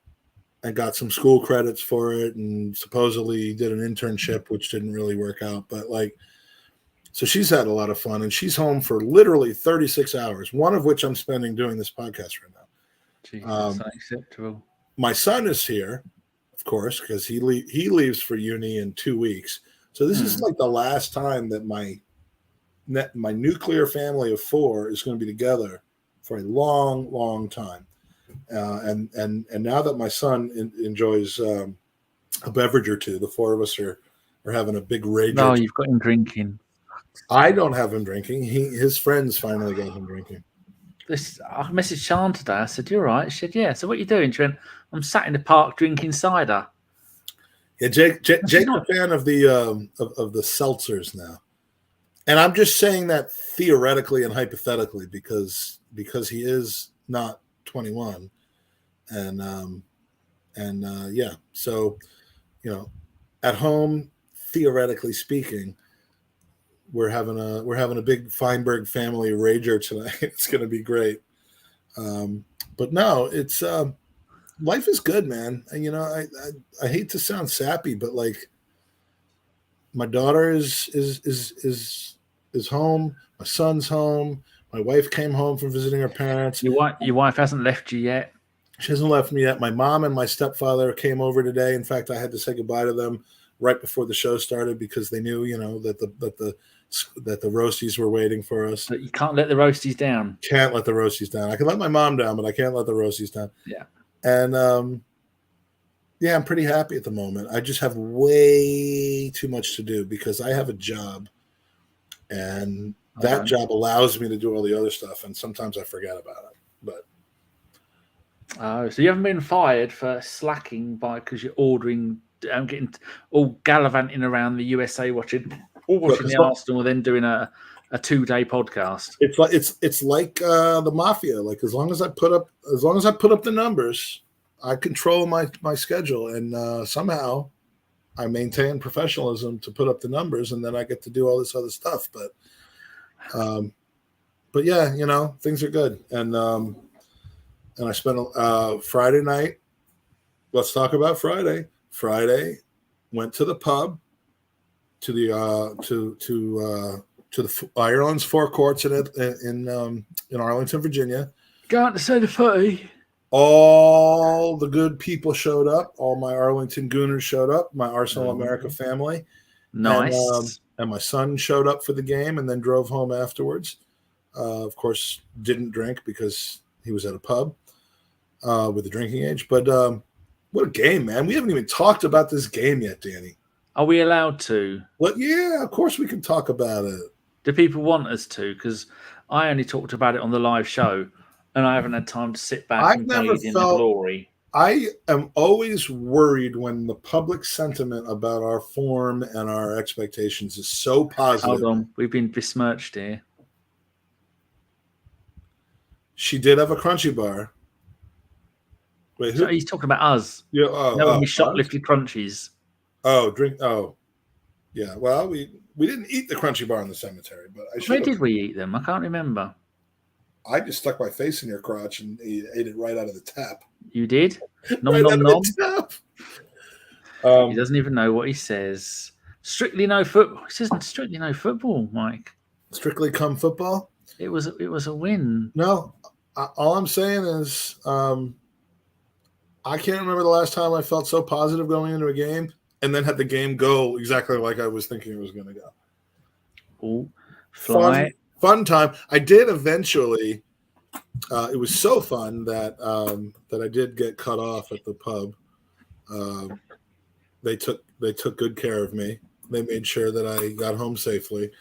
got some school credits for it, and supposedly did an internship, which didn't really work out. But so she's had a lot of fun, and she's home for literally 36 hours, one of which I'm spending doing this podcast right now. Jeez, that's unacceptable. My son is here, of course, because he leaves for uni in 2 weeks. So this is like the last time that my nuclear family of 4 is going to be together for a long, long time. And now that my son enjoys a beverage or two, the 4 of us are having a big rage. No, you've got him drinking. I don't have him drinking. His friends finally got him drinking. I messaged Sean today. I said, "You're right." She said, "Yeah." So what are you doing? She went, "I'm sat in the park drinking cider." Yeah, Jake's a fan of the of the seltzers now, and I'm just saying that theoretically and hypothetically because he is not 21, and yeah. So, at home, theoretically speaking, we're having a big Feinberg family rager tonight. It's going to be great. But no, it's life is good, man. And, I hate to sound sappy, but my daughter is home. My son's home. My wife came home from visiting her parents. Your wife hasn't left you yet. She hasn't left me yet. My mom and my stepfather came over today. In fact, I had to say goodbye to them right before the show started because they knew, that the roasties were waiting for us. But you can't let the roasties down. Can't let the roasties down. I can let my mom down, but I can't let the roasties down. Yeah. And I'm pretty happy at the moment. I just have way too much to do because I have a job, and that job allows me to do all the other stuff, and sometimes I forget about it. But so you haven't been fired for slacking because you're ordering, getting all gallivanting around the USA watching the Arsenal, and then doing a 2-day podcast. It's like the mafia. Like as long as I put up the numbers, I control my schedule, and somehow I maintain professionalism to put up the numbers, and then I get to do all this other stuff. But yeah, things are good, and I spent Friday night. Let's talk about Friday. Friday, went to the pub, to the Ireland's Four Courts in Arlington, Virginia. Go out to say the footy. All the good people showed up. All my Arlington Gooners showed up. My Arsenal America family. Nice. And my son showed up for the game and then drove home afterwards. Of course, didn't drink because he was at a pub with the drinking age. But what a game, man. We haven't even talked about this game yet, Danny. Are we allowed to? Well, yeah, of course we can talk about it. Do people want us to? Because I only talked about it on the live show, and I haven't had time to sit back and bathe in the glory. I am always worried when the public sentiment about our form and our expectations is so positive. Hold on. We've been besmirched here. She did have a crunchy bar. Wait, who? So he's talking about us. Yeah, when we shoplifted crunchies. Oh, yeah. Well, we didn't eat the crunchy bar in the cemetery, but I should. Where did we eat them? I can't remember. I just stuck my face in your crotch and ate it right out of the tap. You did? Nom, right nom, out nom. of the tap. He doesn't even know what he says. Strictly no football. He says strictly no football, Mike. Strictly come football. It was a win. No, all I'm saying is I can't remember the last time I felt so positive going into a game and then had the game go exactly like I was thinking it was going to go. fly. Fun time. I did eventually. It was so fun that that I did get cut off at the pub. They took good care of me. They made sure that I got home safely.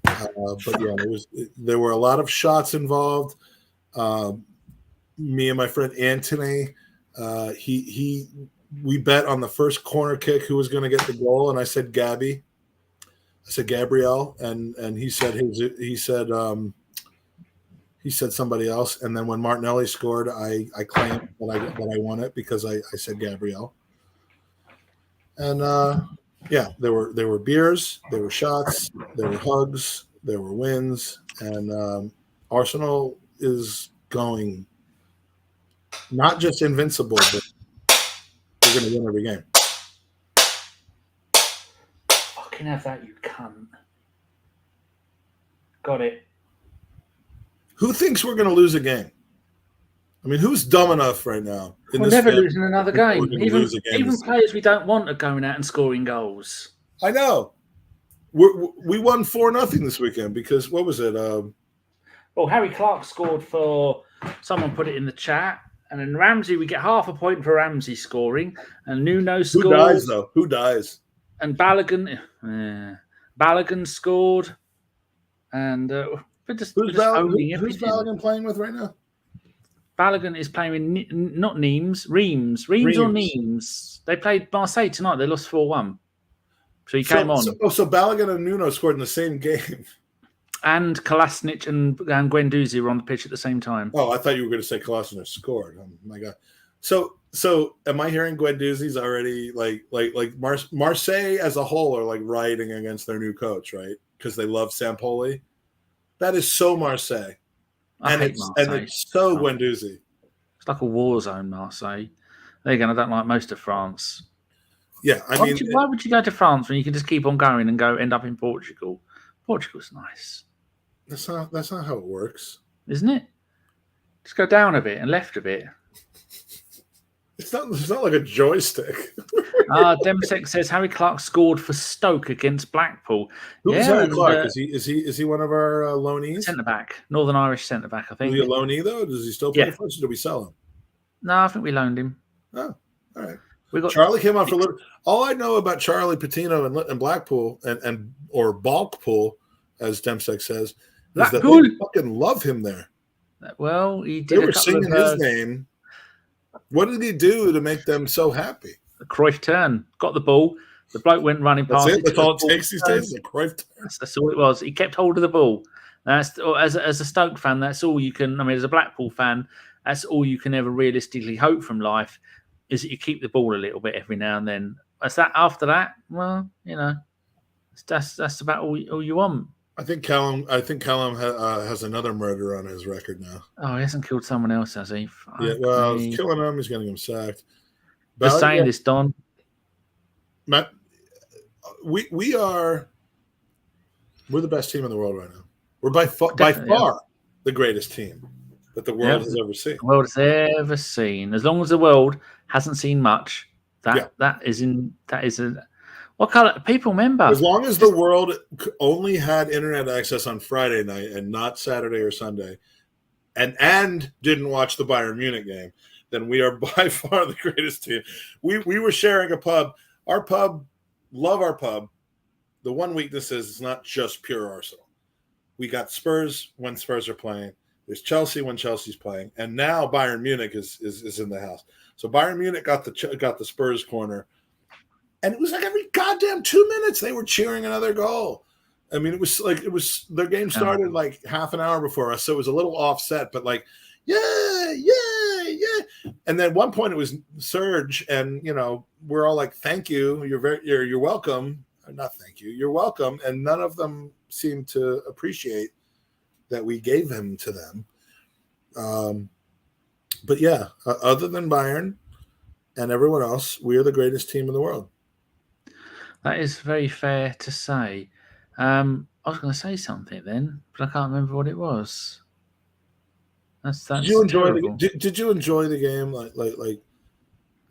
But yeah, there were a lot of shots involved. Me and my friend Anthony, we bet on the first corner kick who was going to get the goal, and I said Gabby. I said Gabrielle, and he said he said somebody else. And then when Martinelli scored, I claimed that I won it because I said Gabrielle. And yeah, there were beers, there were shots, there were hugs, there were wins, and Arsenal is going not just invincible, but we're going to win every game. Fucking have that, you cunt. Got it. Who thinks we're going to lose a game? I mean, who's dumb enough right now? We're never losing another game. Even players we don't want are going out and scoring goals. I know. We won 4-0 this weekend because what was it? Well, Harry Clark scored for someone put it in the chat, and then Ramsey, we get half a point for Ramsey scoring, and Nuno scored. Who dies though? Who dies? And Balogun scored, and who's Balogun playing with right now? Balogun is playing with not Reims or Nîmes. They played Marseille tonight. They lost 4-1. So he came on. So Balogun and Nuno scored in the same game. And Kolasinac and Guendouzi were on the pitch at the same time. Oh, I thought you were going to say Kolasinac scored. Oh my god! So am I hearing Guendouzi's already like Marseille as a whole are like rioting against their new coach, right? Because they love Sampoli. That is so Marseille. And it's so Guendouzi. It's like a war zone, Marseille. There you go. I don't like most of France. Yeah, why would you go to France when you can just keep on going and end up in Portugal? Portugal's nice. That's not how it works, isn't it? Just go down a bit and left a bit. It's not like a joystick. Demsek says Harry Clark scored for Stoke against Blackpool. Who's Harry Clark? Is he one of our loanees? Centre back, Northern Irish centre back. I think. Is he a loanee though? Does he still play for us, or do we sell him? No, I think we loaned him. Oh, all right. Charlie came on for a little. All I know about Charlie Patino and Blackpool or Balkpool, as Demsek says, is that they fucking love him there. Well, he did. They were singing his name. What did he do to make them so happy? The Cruyff turn. Got the ball. The bloke went running past it. That's all it takes these days. The Cruyff turn. That's all it was. He kept hold of the ball. As a Stoke fan, that's all you can. I mean, as a Blackpool fan, that's all you can ever realistically hope from life is that you keep the ball a little bit every now and then. After that, well, that's about all you want. I think Callum has another murder on his record now. Oh, he hasn't killed someone else, has he? Yeah, well, he's killing him. He's getting him sacked. Just saying this, Don. Matt, we're the best team in the world right now. We're by far the greatest team that the world has ever seen. The world has ever seen. As long as the world hasn't seen much, that is what color people remember. As long as the world only had internet access on Friday night and not Saturday or Sunday, and didn't watch the Bayern Munich game, then we are by far the greatest team. We were sharing a pub. Our pub, love our pub. The one weakness is it's not just pure Arsenal. We got Spurs when Spurs are playing. There's Chelsea when Chelsea's playing, and now Bayern Munich is in the house. So Bayern Munich got the Spurs corner. And it was like every goddamn 2 minutes they were cheering another goal. I mean, it was their game started like half an hour before us, so it was a little offset, but like, yeah. And then at one point it was Serge, and we're all like, "Thank you, you're welcome." Not thank you, you're welcome. And none of them seemed to appreciate that we gave him to them. But yeah, other than Bayern and everyone else, we are the greatest team in the world. That is very fair to say. I was going to say something then, but I can't remember what it was. Did you enjoy the game? Like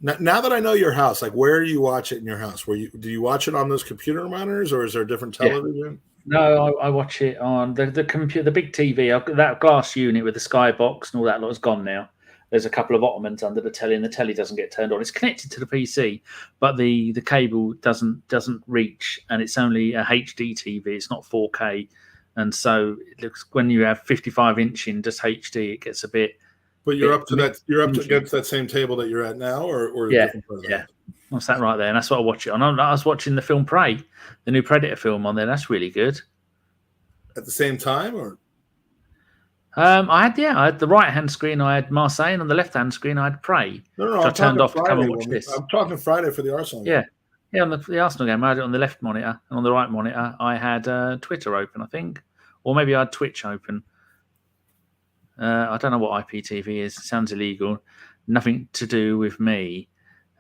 now that I know your house, like where do you watch it in your house? Do you watch it on those computer monitors, or is there a different television? No, I watch it on the computer, the big TV. I've got that glass unit with the skybox and all that lot is gone now. There's a couple of ottomans under the telly, and the telly doesn't get turned on. It's connected to the PC, but the cable doesn't reach, and it's only a HD TV. It's not 4K, and so it looks when you have 55-inch in just HD, it gets a bit. But you're up to that. You're up to against that same table that you're at now, or yeah, a different part of that? What's that right there? And that's what I watch it on. I was watching the film Prey, the new Predator film on there. That's really good. At the same time, or I had the right hand screen. I had Marseille, and on the left hand screen, I had Prey. No, I turned off Friday, to come and watch this. I'm talking Friday for the Arsenal. Yeah, on the Arsenal game, I had it on the left monitor, and on the right monitor, I had Twitter open, I think, or maybe I had Twitch open. I don't know what IPTV is. It sounds illegal. Nothing to do with me.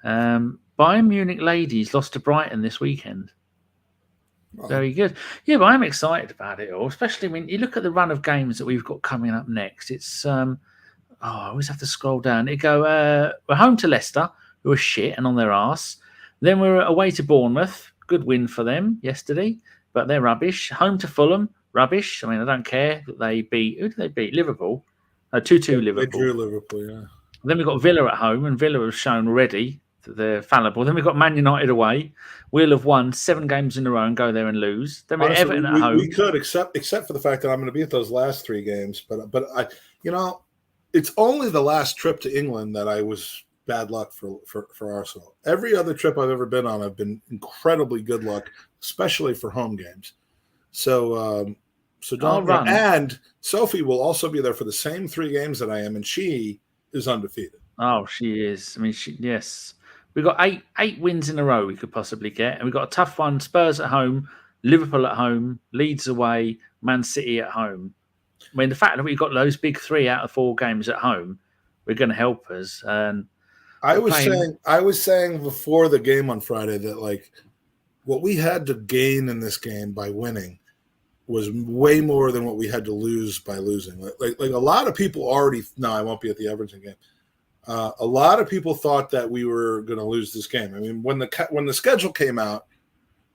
Bayern Munich ladies lost to Brighton this weekend. Oh. Very good. Yeah, but I'm excited about it all, especially when you look at the run of games that we've got coming up next. It's I always have to scroll down. We're home to Leicester, who are shit and on their arse. Then we're away to Bournemouth. Good win for them yesterday, but they're rubbish. Home to Fulham, rubbish. I mean, I don't care that they beat. Who did they beat? Liverpool. 2-2 Liverpool. They drew Liverpool, yeah. Then we've got Villa at home, and Villa have shown already that they're fallible. Then we've got Man United away. We'll have won 7 games in a row and go there and lose. Then we're Everton at home. We could, except for the fact that I'm going to be at those last 3 games. But I, it's only the last trip to England that I was bad luck for Arsenal. Every other trip I've ever been on, I've been incredibly good luck, especially for home games. So don't run. And Sophie will also be there for the same 3 games that I am, and she is undefeated. Oh, she is. I mean, yes. We've got 8 wins in a row we could possibly get, and we've got a tough one: Spurs at home, Liverpool at home, Leeds away, Man City at home. I mean, the fact that we've got those big 3 out of 4 games at home, we're going to help us. And I was saying before the game on Friday that what we had to gain in this game by winning was way more than what we had to lose by losing. Like a lot of people already. No, I won't be at the Everton game. A lot of people thought that we were going to lose this game. I mean, when the schedule came out,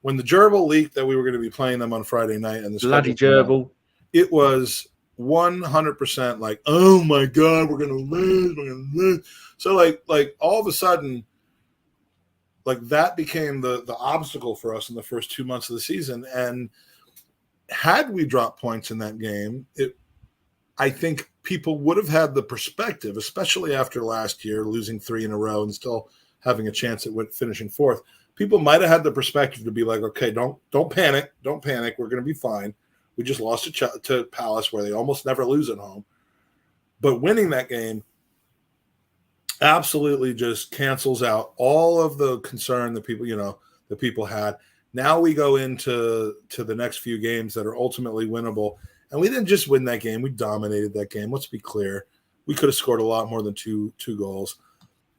when the gerbil leaked that we were going to be playing them on Friday night, and the bloody gerbil, it was 100% like, oh my god, we're going to lose. So like all of a sudden, like that became the obstacle for us in the first 2 months of the season. And had we dropped points in that game, I think people would have had the perspective, especially after last year, losing 3 in a row and still having a chance at finishing 4th. People might have had the perspective to be like, okay, don't panic. Don't panic. We're going to be fine. We just lost to Palace, where they almost never lose at home. But winning that game absolutely just cancels out all of the concern that people had. Now we go into the next few games that are ultimately winnable. And we didn't just win that game. We dominated that game. Let's be clear. We could have scored a lot more than two goals.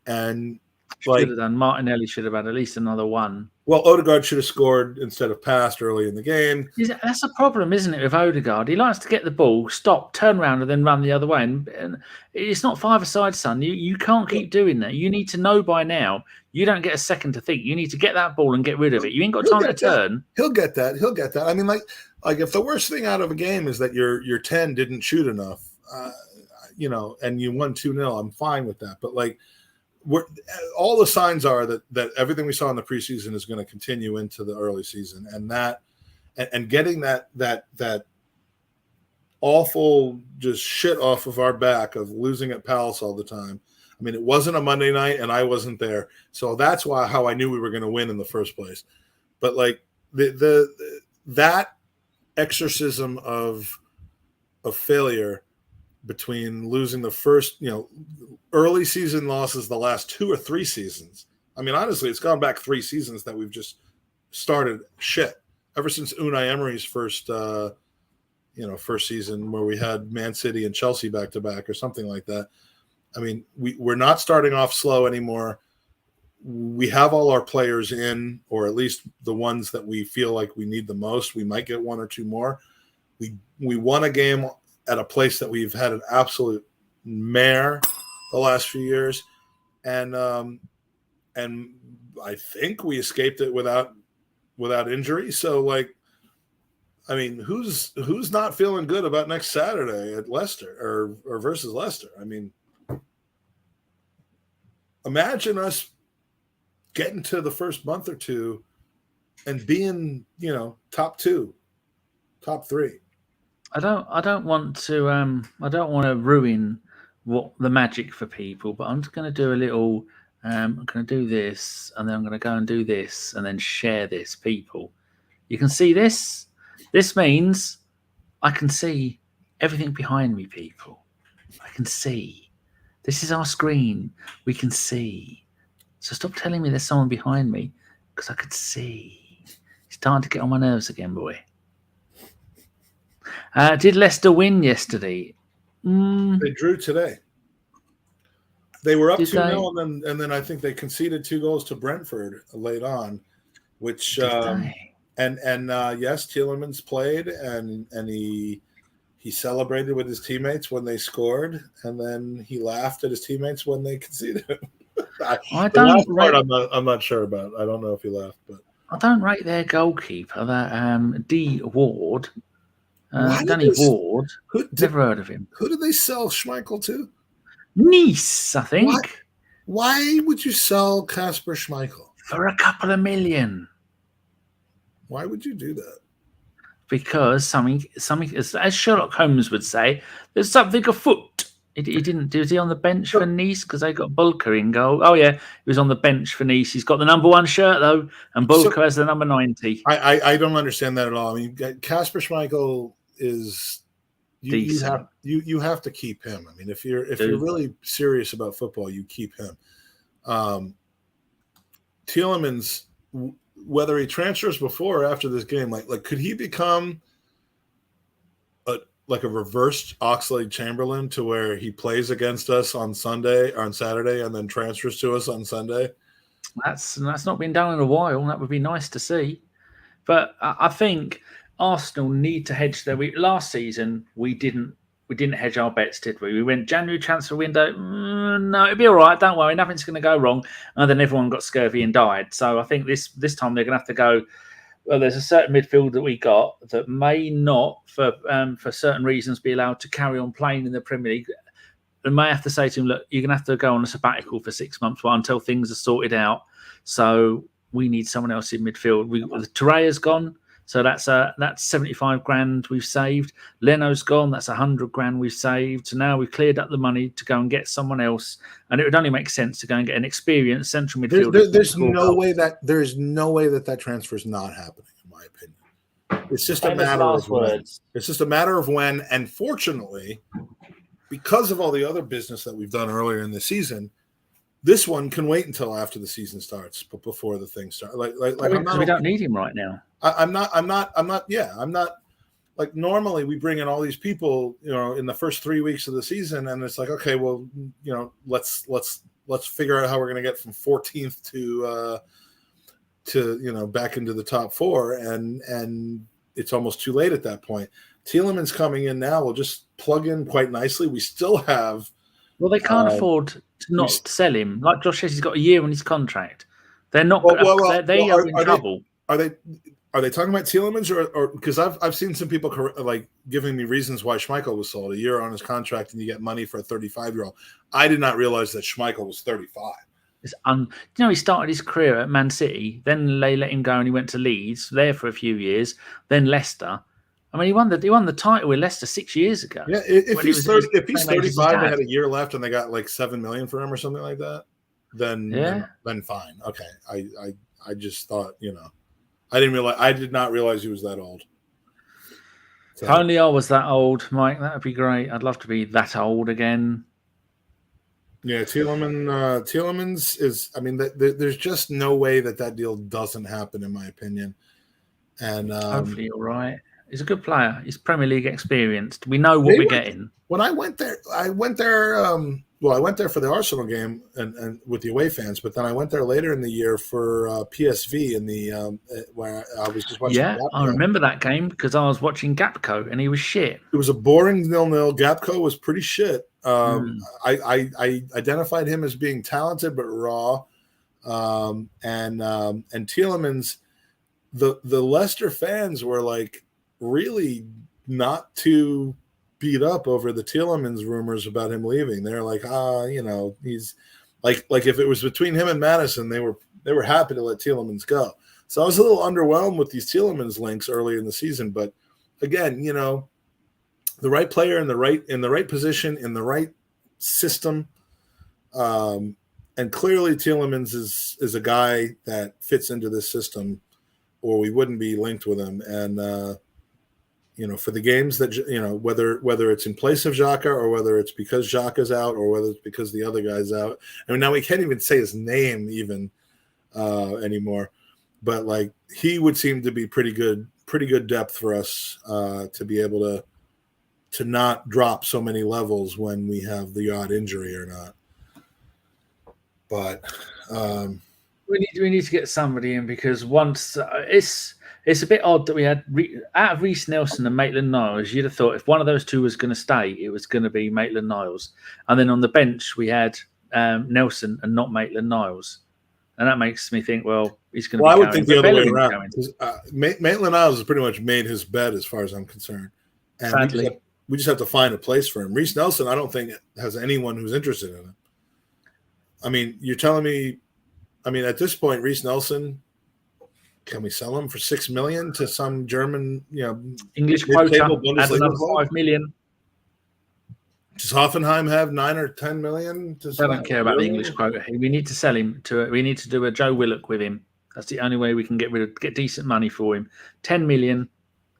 And should have done. Martinelli should have had at least another 1. Well, Odegaard should have scored instead of passed early in the game. That's a problem, isn't it, with Odegaard? He likes to get the ball, stop, turn around, and then run the other way. And it's not 5-a-side, son. You can't keep doing that. You need to know by now. You don't get a second to think. You need to get that ball and get rid of it. You ain't got time to turn. He'll get that. I mean, like if the worst thing out of a game is that your 10 didn't shoot enough, and you won 2-0, I'm fine with that. But all the signs are that everything we saw in the preseason is going to continue into the early season, and getting that awful just shit off of our back of losing at Palace all the time. I mean, it wasn't a Monday night, and I wasn't there, so that's how I knew we were going to win in the first place. But that exorcism of failure between losing the first, early season losses, the last 2 or 3 seasons. I mean, honestly, it's gone back 3 seasons that we've just started shit ever since Unai Emery's first season, where we had Man City and Chelsea back to back or something like that. I mean, we're not starting off slow anymore. We have all our players in, or at least the ones that we feel like we need the most. We might get 1 or 2 more. We won a game at a place that we've had an absolute mare the last few years, and I think we escaped it without injury. So I mean, who's not feeling good about next Saturday at Leicester or versus Leicester? I mean, imagine us getting to the first month or two and being, top 2, top 3. I don't want to ruin what the magic for people, but I'm just going to do a little. I'm going to do this, and then I'm going to go and do this, and then share this. People, you can see this. This means I can see everything behind me. People, I can see. This is our screen. We can see. So stop telling me there's someone behind me, because I could see. It's starting to get on my nerves again, boy. Did Leicester win yesterday? They drew today. They were up 2-0, Did and then I think they conceded 2 goals to Brentford late on, which yes, Tielemans played and he celebrated with his teammates when they scored, and then he laughed at his teammates when they conceded. I'm not sure about. I don't know if he laughed, but I don't rate their goalkeeper, that D Ward. Danny Ward. Never heard of him. Who did they sell Schmeichel to? Nice, I think. Why would you sell Kasper Schmeichel? For a couple of million. Why would you do that? Because something, as Sherlock Holmes would say, there's something afoot. He didn't. Was he on the bench for Nice because they got Bulker in goal? Oh yeah, he was on the bench for Nice. He's got the number 1 shirt though, and Bulker has the number 90. I don't understand that at all. I mean, Kasper Schmeichel is you have to keep him. I mean, if you're really serious about football, you keep him. Tielemans, whether he transfers before or after this game, like could he become like a reversed Oxlade-Chamberlain to where he plays against us on Sunday or on Saturday and then transfers to us on Sunday? That's not been done in a while. That would be nice to see. But I think Arsenal need to hedge their. Last season we didn't hedge our bets, did we? We went January transfer window. No, it'll be all right. Don't worry, nothing's going to go wrong. And then everyone got scurvy and died. So I think this time they're going to have to go. Well, there's a certain midfield that we got that may not, for certain reasons, be allowed to carry on playing in the Premier League. And may have to say to him, look, you're going to have to go on a sabbatical for 6 months until things are sorted out. So we need someone else in midfield. Torreira's gone, so that's 75 grand we've saved. Leno's gone, that's 100 grand we've saved. So now we've cleared up the money to go and get someone else, and it would only make sense to go and get an experienced central midfielder. There's no way that transfer is not happening, in my opinion. It's just a matter of when. It's just a matter of when, and fortunately, because of all the other business that we've done earlier in the season, this one can wait until after the season starts, but before the thing starts. We don't need him right now. I'm not. Like normally we bring in all these people, in the first 3 weeks of the season, and it's like, okay, well, let's figure out how we're going to get from 14th to back into the top 4, and it's almost too late at that point. Tielemans coming in now will just plug in quite nicely. We still have. Well, they can't afford to not sell him. Like Josh says, he's got a year on his contract. They're not. They are in trouble. Are they talking about Tielemans or because I've seen some people like giving me reasons why Schmeichel was sold, a year on his contract and you get money for a 35-year-old. I did not realize that Schmeichel was 35. He started his career at Man City, then they let him go and he went to Leeds, there for a few years, then Leicester. I mean, he won the title with Leicester 6 years ago. Yeah, if he's 35, they had a year left and they got like $7 million for him or something like that. Then fine. Okay, I just thought I did not realize he was that old. So. If only I was that old, Mike. That would be great. I'd love to be that old again. Yeah, Tielemans is. I mean, there's just no way that deal doesn't happen, in my opinion. And hopefully you're right. He's a good player. He's Premier League experienced. We know what we're getting. When I went there. I went there for the Arsenal game and with the away fans, but then I went there later in the year for PSV in the where I was just watching. Yeah, I remember that game because I was watching Gapco and he was shit. It was a boring 0-0. Gapco was pretty shit. I identified him as being talented but raw, and Tielemans. The Leicester fans were like really not too beat up over the Tielemans rumors about him leaving. They're like, he's like if it was between him and Madison, they were happy to let Tielemans go. So I was a little underwhelmed with these Tielemans links early in the season, but again, the right player in the right position in the right system, and clearly Tielemans is a guy that fits into this system, or we wouldn't be linked with him. And for the games that whether it's in place of Xhaka or whether it's because Xhaka's out or whether it's because the other guy's out. I mean, now we can't even say his name even anymore, but like he would seem to be pretty good depth for us to be able to not drop so many levels when we have the odd injury or not. But we need to get somebody in, because once it's a bit odd that we had out of Reece Nelson and Maitland-Niles. You'd have thought if one of those two was going to stay, it was going to be Maitland-Niles, and then on the bench we had Nelson and not Maitland-Niles, and that makes me think, well, he's going to. Well, I would think the other way around. Maitland-Niles has pretty much made his bed, as far as I'm concerned, and we just have to find a place for him. Reece Nelson, I don't think has anyone who's interested in him. I mean, you're telling me, at this point, Reece Nelson, can we sell him for $6 million to some German, English quota, add another $5 million? Does Hoffenheim have $9 or $10 million? I don't care about the English quota. We need to sell him we need to do a Joe Willock with him. That's the only way we can get decent money for him. $10 million,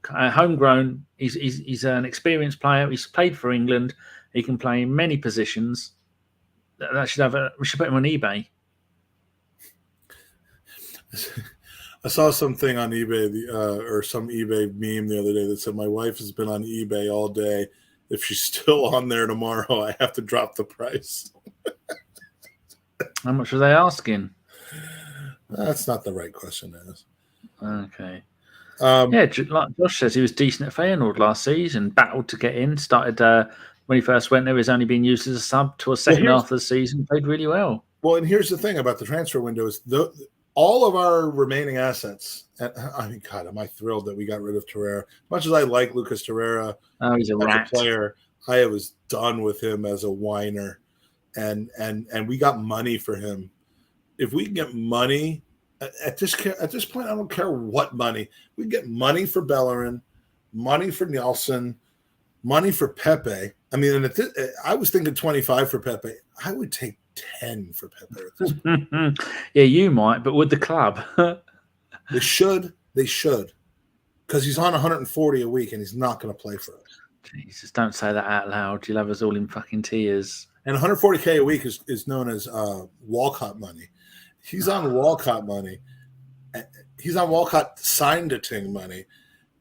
homegrown. He's an experienced player. He's played for England. He can play in many positions. We should put him on eBay. I saw something on eBay, or some eBay meme the other day that said, "My wife has been on eBay all day. If she's still on there tomorrow, I have to drop the price." How much are they asking? That's not the right question to ask. Okay. Like Josh says, he was decent at Feyenoord last season. Battled to get in. Started when he first went there. He was only being used as a sub to a second half of the season. Played really well. Well, and here's the thing about the transfer window is all of our remaining assets. And I mean, God, am I thrilled that we got rid of Torreira? As much as I like Lucas Torreira, he's a rat. Player, I was done with him as a whiner, and we got money for him. If we can get money at this point, I don't care what money we get. Money for Bellerin, money for Nelson, money for Pepe. I mean, and I was thinking 25 for Pepe. I would take 10 for Pepe at this point. Yeah, you might, but with the club. They should, because he's on 140 a week and he's not going to play for us. Jesus, don't say that out loud. You'll have us all in fucking tears. And 140K a week is known as Walcott money. He's on Walcott money. He's on Walcott signed to Ting money,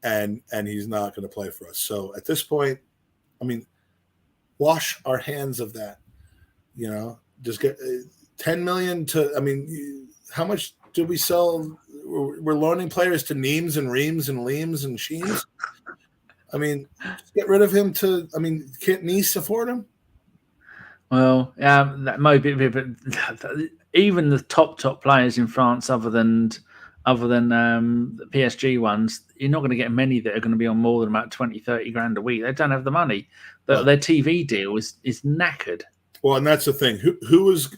and he's not going to play for us. So at this point, I mean, wash our hands of that. Just get 10 million to. I mean, how much did we sell? We're loaning players to Neems and Reams and Leams and Sheens. I mean, just get rid of him to. I mean, can't Nice afford him? Well, that might be, but even the top players in France, other than the PSG ones, you're not going to get many that are going to be on more than about 20-30 grand a week. They don't have the money. Their TV deal is knackered. Well, and that's the thing. Who is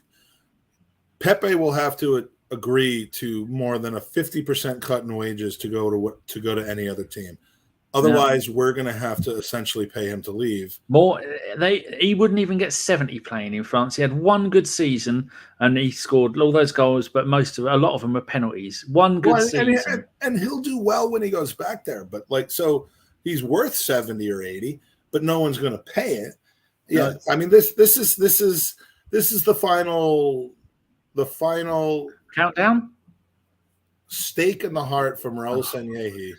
Pepe will have to agree to more than a 50% cut in wages to go to any other team. Otherwise, we're going to have to essentially pay him to leave. He wouldn't even get 70 playing in France. He had one good season and he scored all those goals, but a lot of them were penalties. One good season, and he'll do well when he goes back there. But so he's worth 70 or 80, but no one's going to pay it. Yeah, no. I mean this is the final countdown stake in the heart from Raul Sanyehi.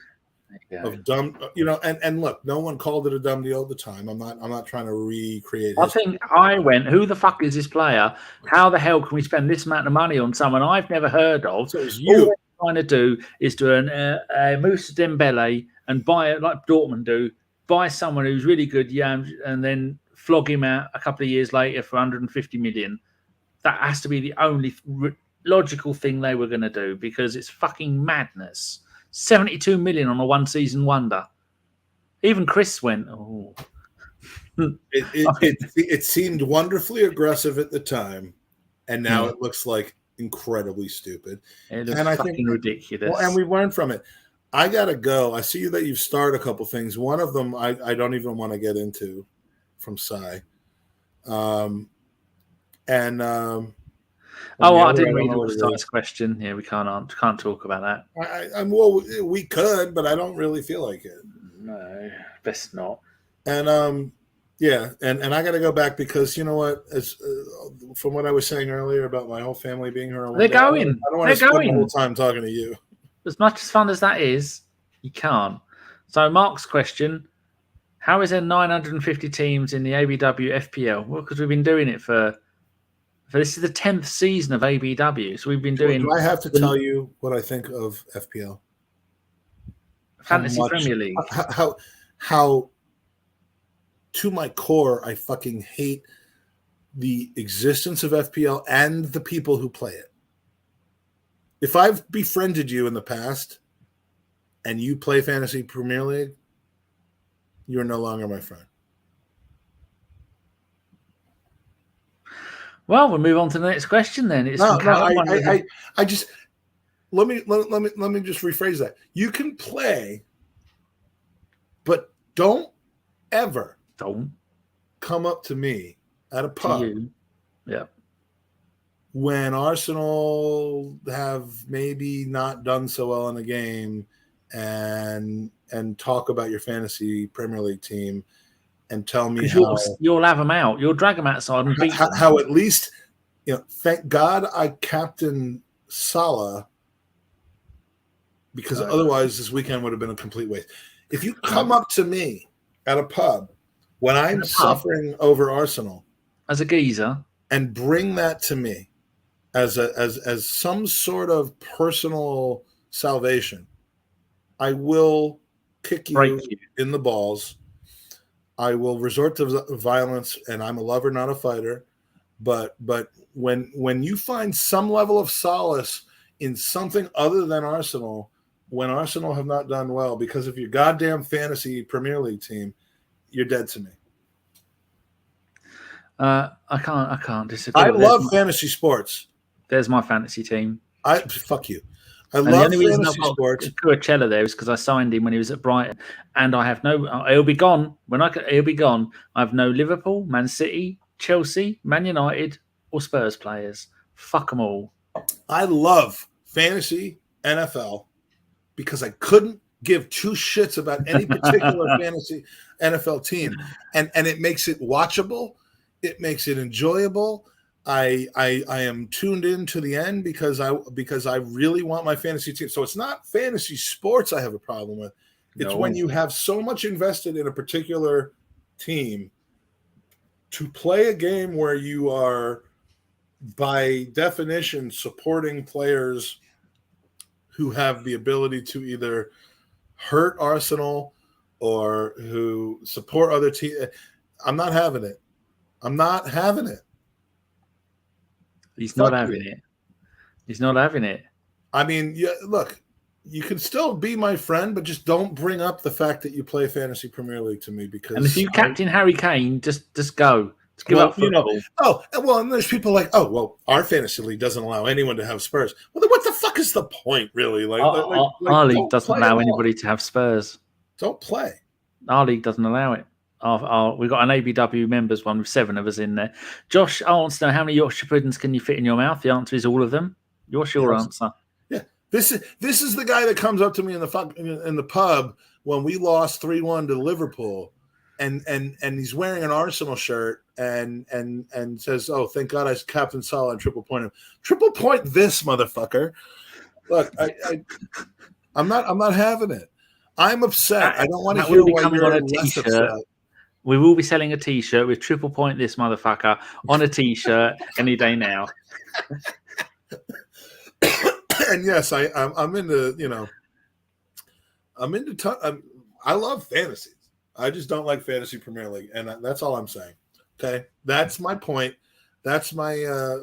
Of dumb, and look, no one called it a dumb deal at the time. I'm not trying to recreate. I think I went, who the fuck is this player? How the hell can we spend this amount of money on someone I've never heard of? So it was you. All we're trying to do is do a Moussa Dembele and buy it like Dortmund do, buy someone who's really good, and then flog him out a couple of years later for 150 million. That has to be the only logical thing they were going to do, because it's fucking madness. 72 million on a one-season wonder. Even Chris went, oh. It seemed wonderfully aggressive at the time, and now Yeah. it looks like incredibly stupid. It looks And I fucking think, ridiculous. well, and we learned from it. I gotta go. I see that you've started a couple things. One of them I don't even want to get into from Cy. I didn't read all Cy's question. Yeah, we can't talk about that. Well, we could, but I don't really feel like it. No, best not. And yeah, and I got to go back because you know what? As from what I was saying earlier about my whole family being here, They're going. I don't want to spend the whole time talking to you. As much as fun as that is, you can't. So Mark's question: how is there 950 teams in the ABW FPL? Well, because we've been doing it for this is the 10th season of ABW, so we've been doing. Do I have to tell you what I think of FPL? Fantasy Premier League. How to my core, I fucking hate the existence of FPL and the people who play it. If I've befriended you in the past and you play Fantasy Premier League, you're no longer my friend. Well, we'll move on to the next question then. It's I just let me just rephrase that. You can play, but don't ever come up to me at a pub. Yeah. When Arsenal have maybe not done so well in a game and talk about your fantasy Premier League team and tell me how you'll have them out. You'll drag them outside and beat them. How at least, thank God I captain Salah, because otherwise this weekend would have been a complete waste. If you come up to me at a pub when I'm suffering over Arsenal as a geezer and bring that to me as some sort of personal salvation, I will kick you in the balls. I will resort to violence, and I'm a lover, not a fighter. But when you find some level of solace in something other than Arsenal, when Arsenal have not done well because of your goddamn fantasy Premier League team, you're dead to me. I can't disagree. I love fantasy sports. There's my fantasy team. Fuck you. I love fantasy sports. Curacella there is because I signed him when he was at Brighton, and I have no. He'll be gone he'll be gone. I have no Liverpool, Man City, Chelsea, Man United, or Spurs players. Fuck them all. I love fantasy NFL because I couldn't give two shits about any particular fantasy NFL team, and it makes it watchable. It makes it enjoyable. I am tuned in to the end because I really want my fantasy team. So it's not fantasy sports I have a problem with. It's when you have so much invested in a particular team to play a game where you are, by definition, supporting players who have the ability to either hurt Arsenal or who support other teams. I'm not having it. I'm not having it. He's not having it. He's not having it. I mean, look, you can still be my friend, but just don't bring up the fact that you play Fantasy Premier League to me. Because and if you captain Harry Kane, just go. Just give up football. And there's people like, our fantasy league doesn't allow anyone to have Spurs. Well, then what the fuck is the point, really? Our league doesn't allow anybody to have Spurs. Don't play. Our league doesn't allow it. We've got an ABW members one with 7 of us in there. Josh, I want to know how many Yorkshire puddings can you fit in your mouth? The answer is all of them. What's your answer? Yeah, this is the guy that comes up to me in the pub when we lost 3-1 to Liverpool, and he's wearing an Arsenal shirt and says, "Oh, thank God I captain Salah and triple point him." Triple point this motherfucker. Look, I'm not having it. I'm upset. I don't want to hear why you're less upset. We will be selling a T-shirt with triple point this motherfucker on a T-shirt any day now. And yes, I'm into I love fantasies. I just don't like fantasy Premier League, and that's all I'm saying. Okay, that's my point. That's my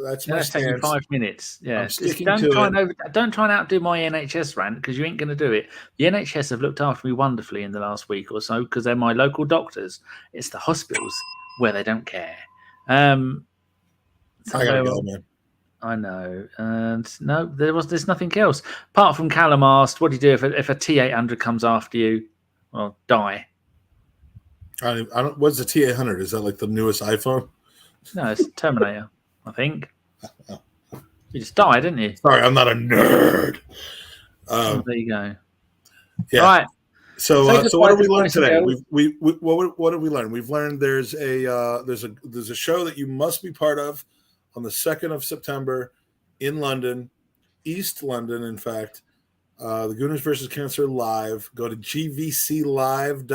that's my That's taking stance. 5 minutes. Yeah, I'm sticking don't to try it. don't try and outdo my NHS rant because you ain't going to do it. The NHS have looked after me wonderfully in the last week or so because they're my local doctors. It's the hospitals where they don't care. I gotta go, man. I know, and no, there's nothing else apart from Callum asked, "What do you do if a T800 comes after you?" Well, die. I don't. What's the T800? Is that like the newest iPhone? No, it's Terminator. I think you just died, didn't you? Sorry, I'm not a nerd. There you go. Yeah. All right. So what have we learned today? What have we learned? We've learned there's a show that you must be part of on the 2nd of September in London, East London, in fact. The Gooners versus Cancer live. Go to gvclive.com.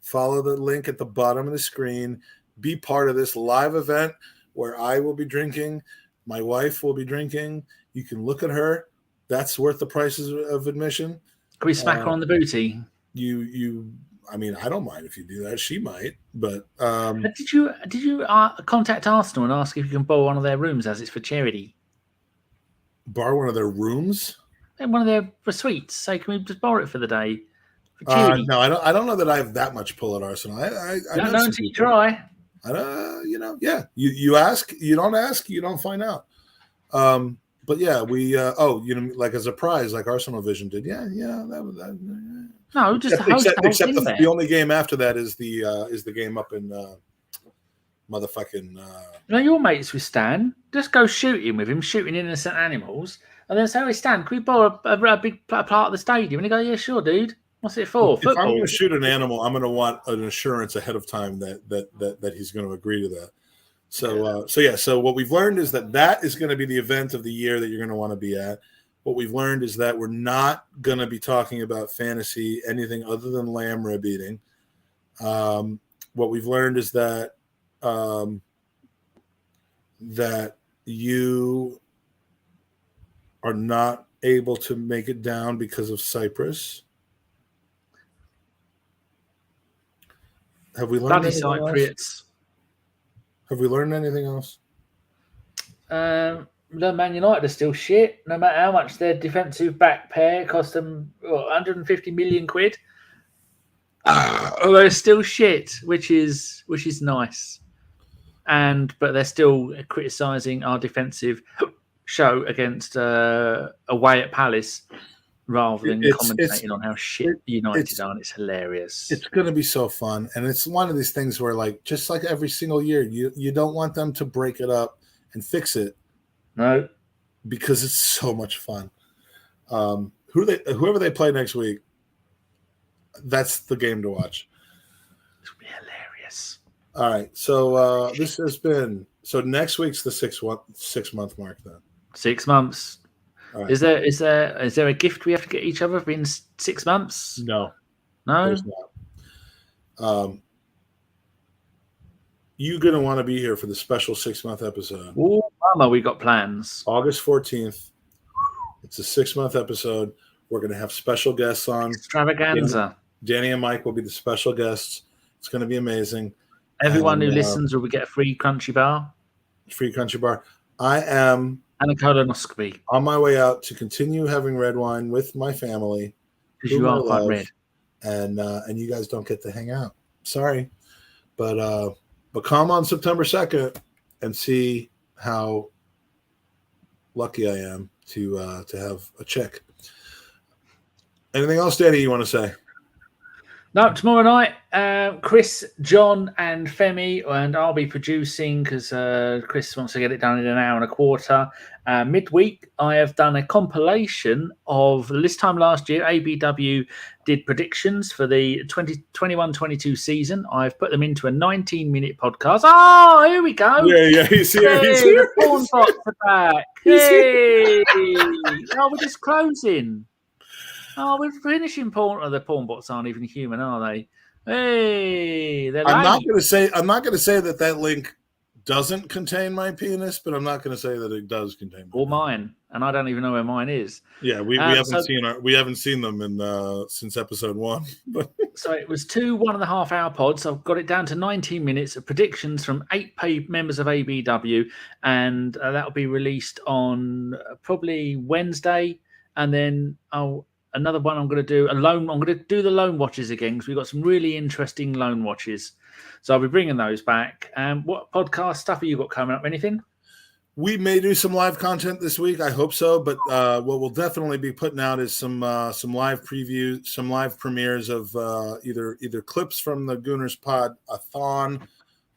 Follow the link at the bottom of the screen. Be part of this live event where I will be drinking. My wife will be drinking. You can look at her. That's worth the prices of admission. Can we smack her on the booty? I mean, I don't mind if you do that. She might, but did you contact Arsenal and ask if you can borrow one of their rooms as it's for charity? Borrow one of their rooms? And one of their suites. Say, can we just borrow it for the day? For charity? No, I don't know that I have that much pull at Arsenal. I don't know until you try. Yeah. You ask, you don't ask, you don't find out. But yeah, we like as a prize, like Arsenal Vision did. Yeah, that. No, just except the only game after that is the game up in motherfucking. Your mates with Stan. Just go shooting with him, shooting innocent animals, and then say, "Hey, Stan, can we borrow a big part of the stadium?" And he go, "Yeah, sure, dude. What's it for?" If I'm going to shoot an animal, I'm going to want an assurance ahead of time that he's going to agree to that. So what we've learned is that is going to be the event of the year that you're going to want to be at. What we've learned is that we're not going to be talking about fantasy, anything other than lamb rib eating. What we've learned is that that you are not able to make it down because of Cyprus. Have we learned anything else? Have we learned anything else? No, Man United are still shit. No matter how much their defensive back pair cost them 150 million quid. They're still shit, which is nice. But they're still criticising our defensive show against away at Palace rather than commentating on how shit United are. And it's hilarious. It's going to be so fun. And it's one of these things where, just like every single year, you don't want them to break it up and fix it. No. Because it's so much fun. Whoever they play next week, that's the game to watch. It'll be hilarious. All right. So this has been next week's the 6-month mark then. 6 months. Right. Is there a gift we have to get each other in 6 months? No. There's not. You're gonna want to be here for the special 6-month episode. Oh, mama, we got plans. August 14th. It's a 6-month episode. We're gonna have special guests on. Extravaganza. Danny and Mike will be the special guests. It's gonna be amazing. Everyone who listens will get a free crunchy bar. Free crunchy bar. I am. And a colonoscopy. On my way out to continue having red wine with my family. Because you are quite red. And you guys don't get to hang out. Sorry. But come on September 2nd and see how lucky I am to have a chick. Anything else, Danny, you want to say? No, tomorrow night, Chris, John, and Femi, and I'll be producing because Chris wants to get it done in an hour and a quarter. Midweek, I have done a compilation of this time last year. ABW did predictions for the 2021-22 season. I've put them into a 19-minute podcast. Oh, here we go. Yeah, he's here. Hey, he's here. The porn bots are back. Hey. Oh, we're just closing. Oh, we're finishing porn. Oh, the porn bots aren't even human, are they? Hey, I'm not going to say that link doesn't contain my penis, but I'm not going to say that it does contain. Or mine. and I don't even know where mine is. Yeah, we haven't seen them in since episode 1. So it was 2 1.5-hour pods. I've got it down to 19 minutes of predictions from 8 members of ABW, and that'll be released on probably Wednesday. And then another one I'm going to do I'm going to do the Lone Watches again, because we've got some really interesting Lone Watches. So I'll be bringing those back. What podcast stuff have you got coming up? Anything? We may do some live content this week. I hope so. But what we'll definitely be putting out is some live previews, some live premieres of either clips from the Gooners Pod-a-thon,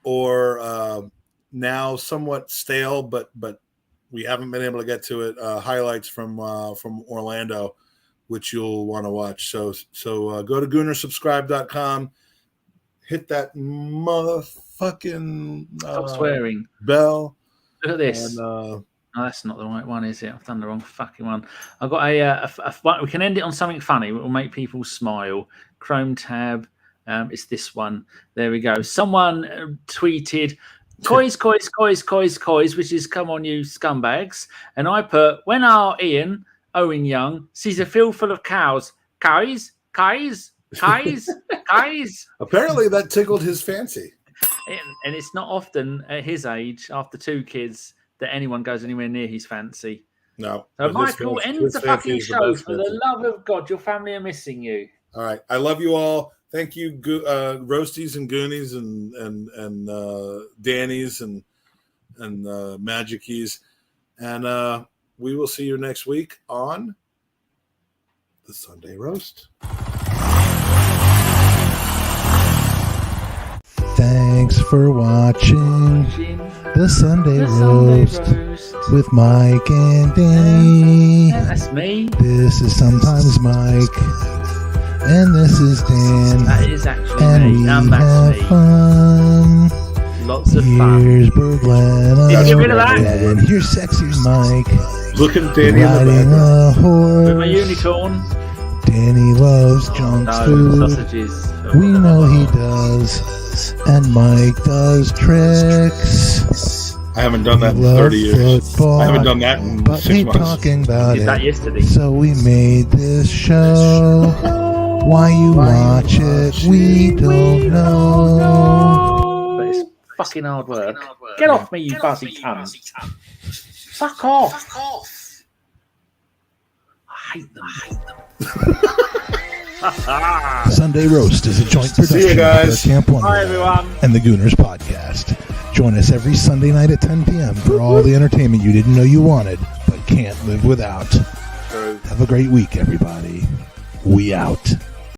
or now somewhat stale, but we haven't been able to get to it. Highlights from Orlando, which you'll want to watch. So go to Goonersubscribe.com. Hit that motherfucking Stop swearing bell. Look at this. And, no, that's not the right one, is it? I've done the wrong fucking one. I've got we can end it on something funny. It will make people smile. Chrome tab. It's this one. There we go. Someone tweeted, "Coys, which is come on, you scumbags." And I put, "When our Owen Young, sees a field full of cows. Cows. Apparently that tickled his fancy. And it's not often at his age, after 2 kids, that anyone goes anywhere near his fancy. No. So Michael, end the fucking show. For the love of God, your family are missing you. All right. I love you all. Thank you, Roasties and Goonies and Dannies and Magicies. And we will see you next week on the Sunday Roast. Thanks for watching the Sunday Roast with Mike and Danny. That's me. This is sometimes Mike, and this is Dan. That is actually and me. We And have that's me. fun. Lots of fun. Here's Berglana. Get rid of that. And here's sexy Mike. Look at Danny riding in the a horse. With my unicorn. Danny loves junk No, food. sausages. We know he does. And Mike does tricks. I haven't done that in Love 30 years. football, I haven't done that in but 6 we months. talking about Did that it. yesterday. So we made this show. Why you watch it, we don't know. But it's fucking hard work. Get off me, you buzzy cunt. Fuck off. I hate them. Sunday Roast is a joint See production you guys. of Camp Bye, Wonderland everyone. and the Gooners Podcast. Join us every Sunday night at 10 p.m. for all the entertainment you didn't know you wanted, but can't live without. Have a great week, everybody. We out.